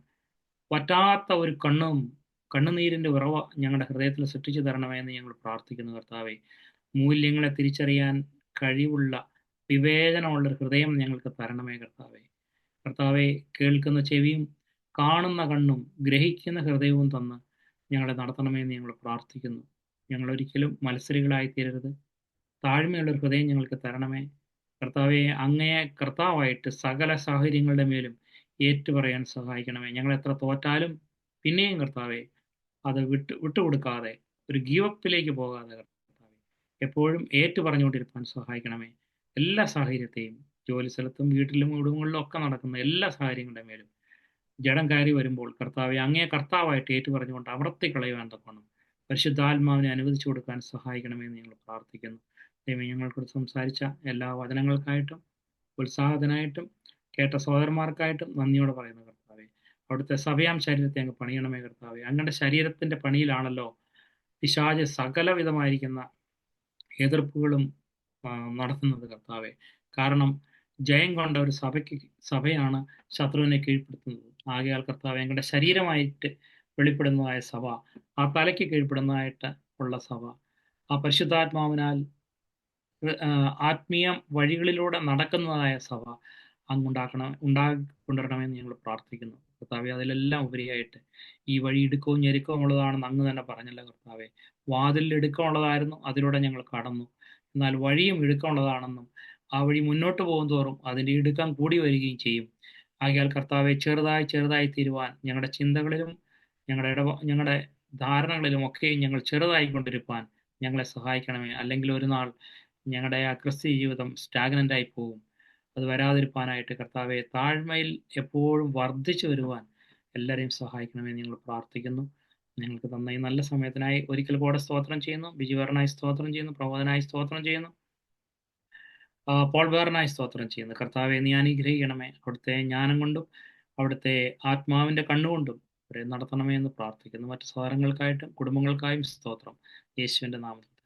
പറ്റാത്ത ഒരു കണ്ണുനീരിന്റെ ഉറവ ഞങ്ങളുടെ ഹൃദയത്തിൽ സൃഷ്ടിച്ചു തരണമെന്ന് ഞങ്ങൾ പ്രാർത്ഥിക്കുന്നു കർത്താവെ. മൂല്യങ്ങളെ തിരിച്ചറിയാൻ കഴിവുള്ള വിവേചനമുള്ള ഒരു ഹൃദയം ഞങ്ങൾക്ക് തരണമേ കർത്താവെ. കർത്താവെ, കേൾക്കുന്ന ചെവിയും കാണുന്ന കണ്ണും ഗ്രഹിക്കുന്ന ഹൃദയവും തന്ന് ഞങ്ങളെ നടത്തണമെന്ന് ഞങ്ങൾ പ്രാർത്ഥിക്കുന്നു. ഞങ്ങൾ ഒരിക്കലും മത്സരികളായി തീരരുത്. താഴ്മയുള്ള ഒരു ഹൃദയം ഞങ്ങൾക്ക് തരണമേ കർത്താവെ. അങ്ങയെ കർത്താവായിട്ട് സകല സാഹചര്യങ്ങളുടെ മേലും ഏറ്റുപറയാൻ സഹായിക്കണമേ. ഞങ്ങൾ എത്ര തോറ്റാലും പിന്നെയും കർത്താവെ അത് വിട്ടുകൊടുക്കാതെ ഒരു ഗീവപ്പിലേക്ക് പോകാതെ കർത്താവെ എപ്പോഴും ഏറ്റു പറഞ്ഞുകൊണ്ടിരിക്കാൻ സഹായിക്കണമേ. എല്ലാ സാഹചര്യത്തെയും, ജോലി സ്ഥലത്തും വീട്ടിലും കുടുംബങ്ങളിലും ഒക്കെ നടക്കുന്ന എല്ലാ സാഹചര്യങ്ങളുടെ മേലും ജഡം കയറി വരുമ്പോൾ കർത്താവെ അങ്ങയെ കർത്താവായിട്ട് ഏറ്റു പറഞ്ഞുകൊണ്ട് അമർത്തി കളയുവാൻ തക്കണം പരിശുദ്ധാത്മാവിനെ അനുവദിച്ചു കൊടുക്കാൻ സഹായിക്കണമെന്ന് ഞങ്ങൾ പ്രാർത്ഥിക്കുന്നു. ദൈവമേ, ഞങ്ങൾക്കോട് സംസാരിച്ച എല്ലാ വചനങ്ങൾക്കായിട്ടും ഉത്സാഹത്തിനായിട്ടും കേട്ട സഹോദരന്മാർക്കായിട്ടും നന്ദിയോടെ പറയുന്നു കർത്താവെ. അവിടുത്തെ സഭയാം ശരീരത്തെ അങ്ങ് പണിയണമേ കർത്താവെ. അങ്ങയുടെ ശരീരത്തിന്റെ പണിയിലാണല്ലോ പിശാച് സകലവിധമായിരിക്കുന്ന എതിർപ്പുകളും നടത്തുന്നത് കർത്താവെ. കാരണം ജയം കൊണ്ട ഒരു സഭയാണ് ശത്രുവിനെ കീഴ്പ്പെടുത്തുന്നത്. ആകയാൽ കർത്താവെ, ഞങ്ങളുടെ ശരീരമായിട്ട് വെളിപ്പെടുന്നതായ സഭ, ആ തലയ്ക്ക് കീഴ്പ്പെടുന്നതായിട്ട് ഉള്ള സഭ, ആ പരിശുദ്ധാത്മാവിനാൽ ആത്മീയ വഴികളിലൂടെ നടക്കുന്നതായ സഭ കൊണ്ടുവരണമെന്ന് ഞങ്ങൾ പ്രാർത്ഥിക്കുന്നു കർത്താവെ. അതിലെല്ലാം ഉപരിയായിട്ട് ഈ വഴി ഇടുക്കവും ഞെരുക്കവും ഉള്ളതാണെന്ന് അങ്ങ് തന്നെ പറഞ്ഞല്ലോ കർത്താവെ. വാതിലിൽ ഇടുക്കമുള്ളതായിരുന്നു, അതിലൂടെ ഞങ്ങൾ കടന്നു. എന്നാൽ വഴിയും ഇടുക്കമുള്ളതാണെന്നും ആ വഴി മുന്നോട്ട് പോകും തോറും അതിൻ്റെ ഇടുക്കം കൂടി വരികയും ചെയ്യും. ആകയാൽ കർത്താവെ, ചെറുതായി തീരുവാൻ ഞങ്ങളുടെ ചിന്തകളിലും ഞങ്ങളുടെ ധാരണകളിലും ഒക്കെ ഞങ്ങൾ ചെറുതായിക്കൊണ്ടിരിക്കാൻ ഞങ്ങളെ സഹായിക്കണമേ. അല്ലെങ്കിൽ ഒരു നാൾ ഞങ്ങളുടെ ആ ക്രിസ്തീയ ജീവിതം സ്റ്റാഗ്നൻ്റായി പോകും. അത് വരാതിരിക്കാനായിട്ട് കർത്താവെ, താഴ്മയിൽ എപ്പോഴും വർദ്ധിച്ചു വരുവാൻ എല്ലാവരെയും സഹായിക്കണമെന്ന് ഞങ്ങൾ പ്രാർത്ഥിക്കുന്നു. നിങ്ങൾക്ക് തന്ന ഈ നല്ല സമയത്തിനായി ഒരിക്കൽ കൂടെ സ്തോത്രം ചെയ്യുന്നു. ബിജുവേറിനായി സ്തോത്രം ചെയ്യുന്നു. പ്രബോധനായി സ്തോത്രം ചെയ്യുന്നു. പോൾ വേറിനായി സ്തോത്രം ചെയ്യുന്നു. കർത്താവെ, നീ അനുഗ്രഹിക്കണമേ. അവിടുത്തെ ജ്ഞാനം കൊണ്ടും അവിടുത്തെ ആത്മാവിന്റെ കണ്ണുകൊണ്ടും അവരെ നടത്തണമേ എന്ന് പ്രാർത്ഥിക്കുന്നു. മറ്റു സഹോദരങ്ങൾക്കായിട്ടും കുടുംബങ്ങൾക്കായും സ്തോത്രം യേശുവിന്റെ നാമത്തിൽ.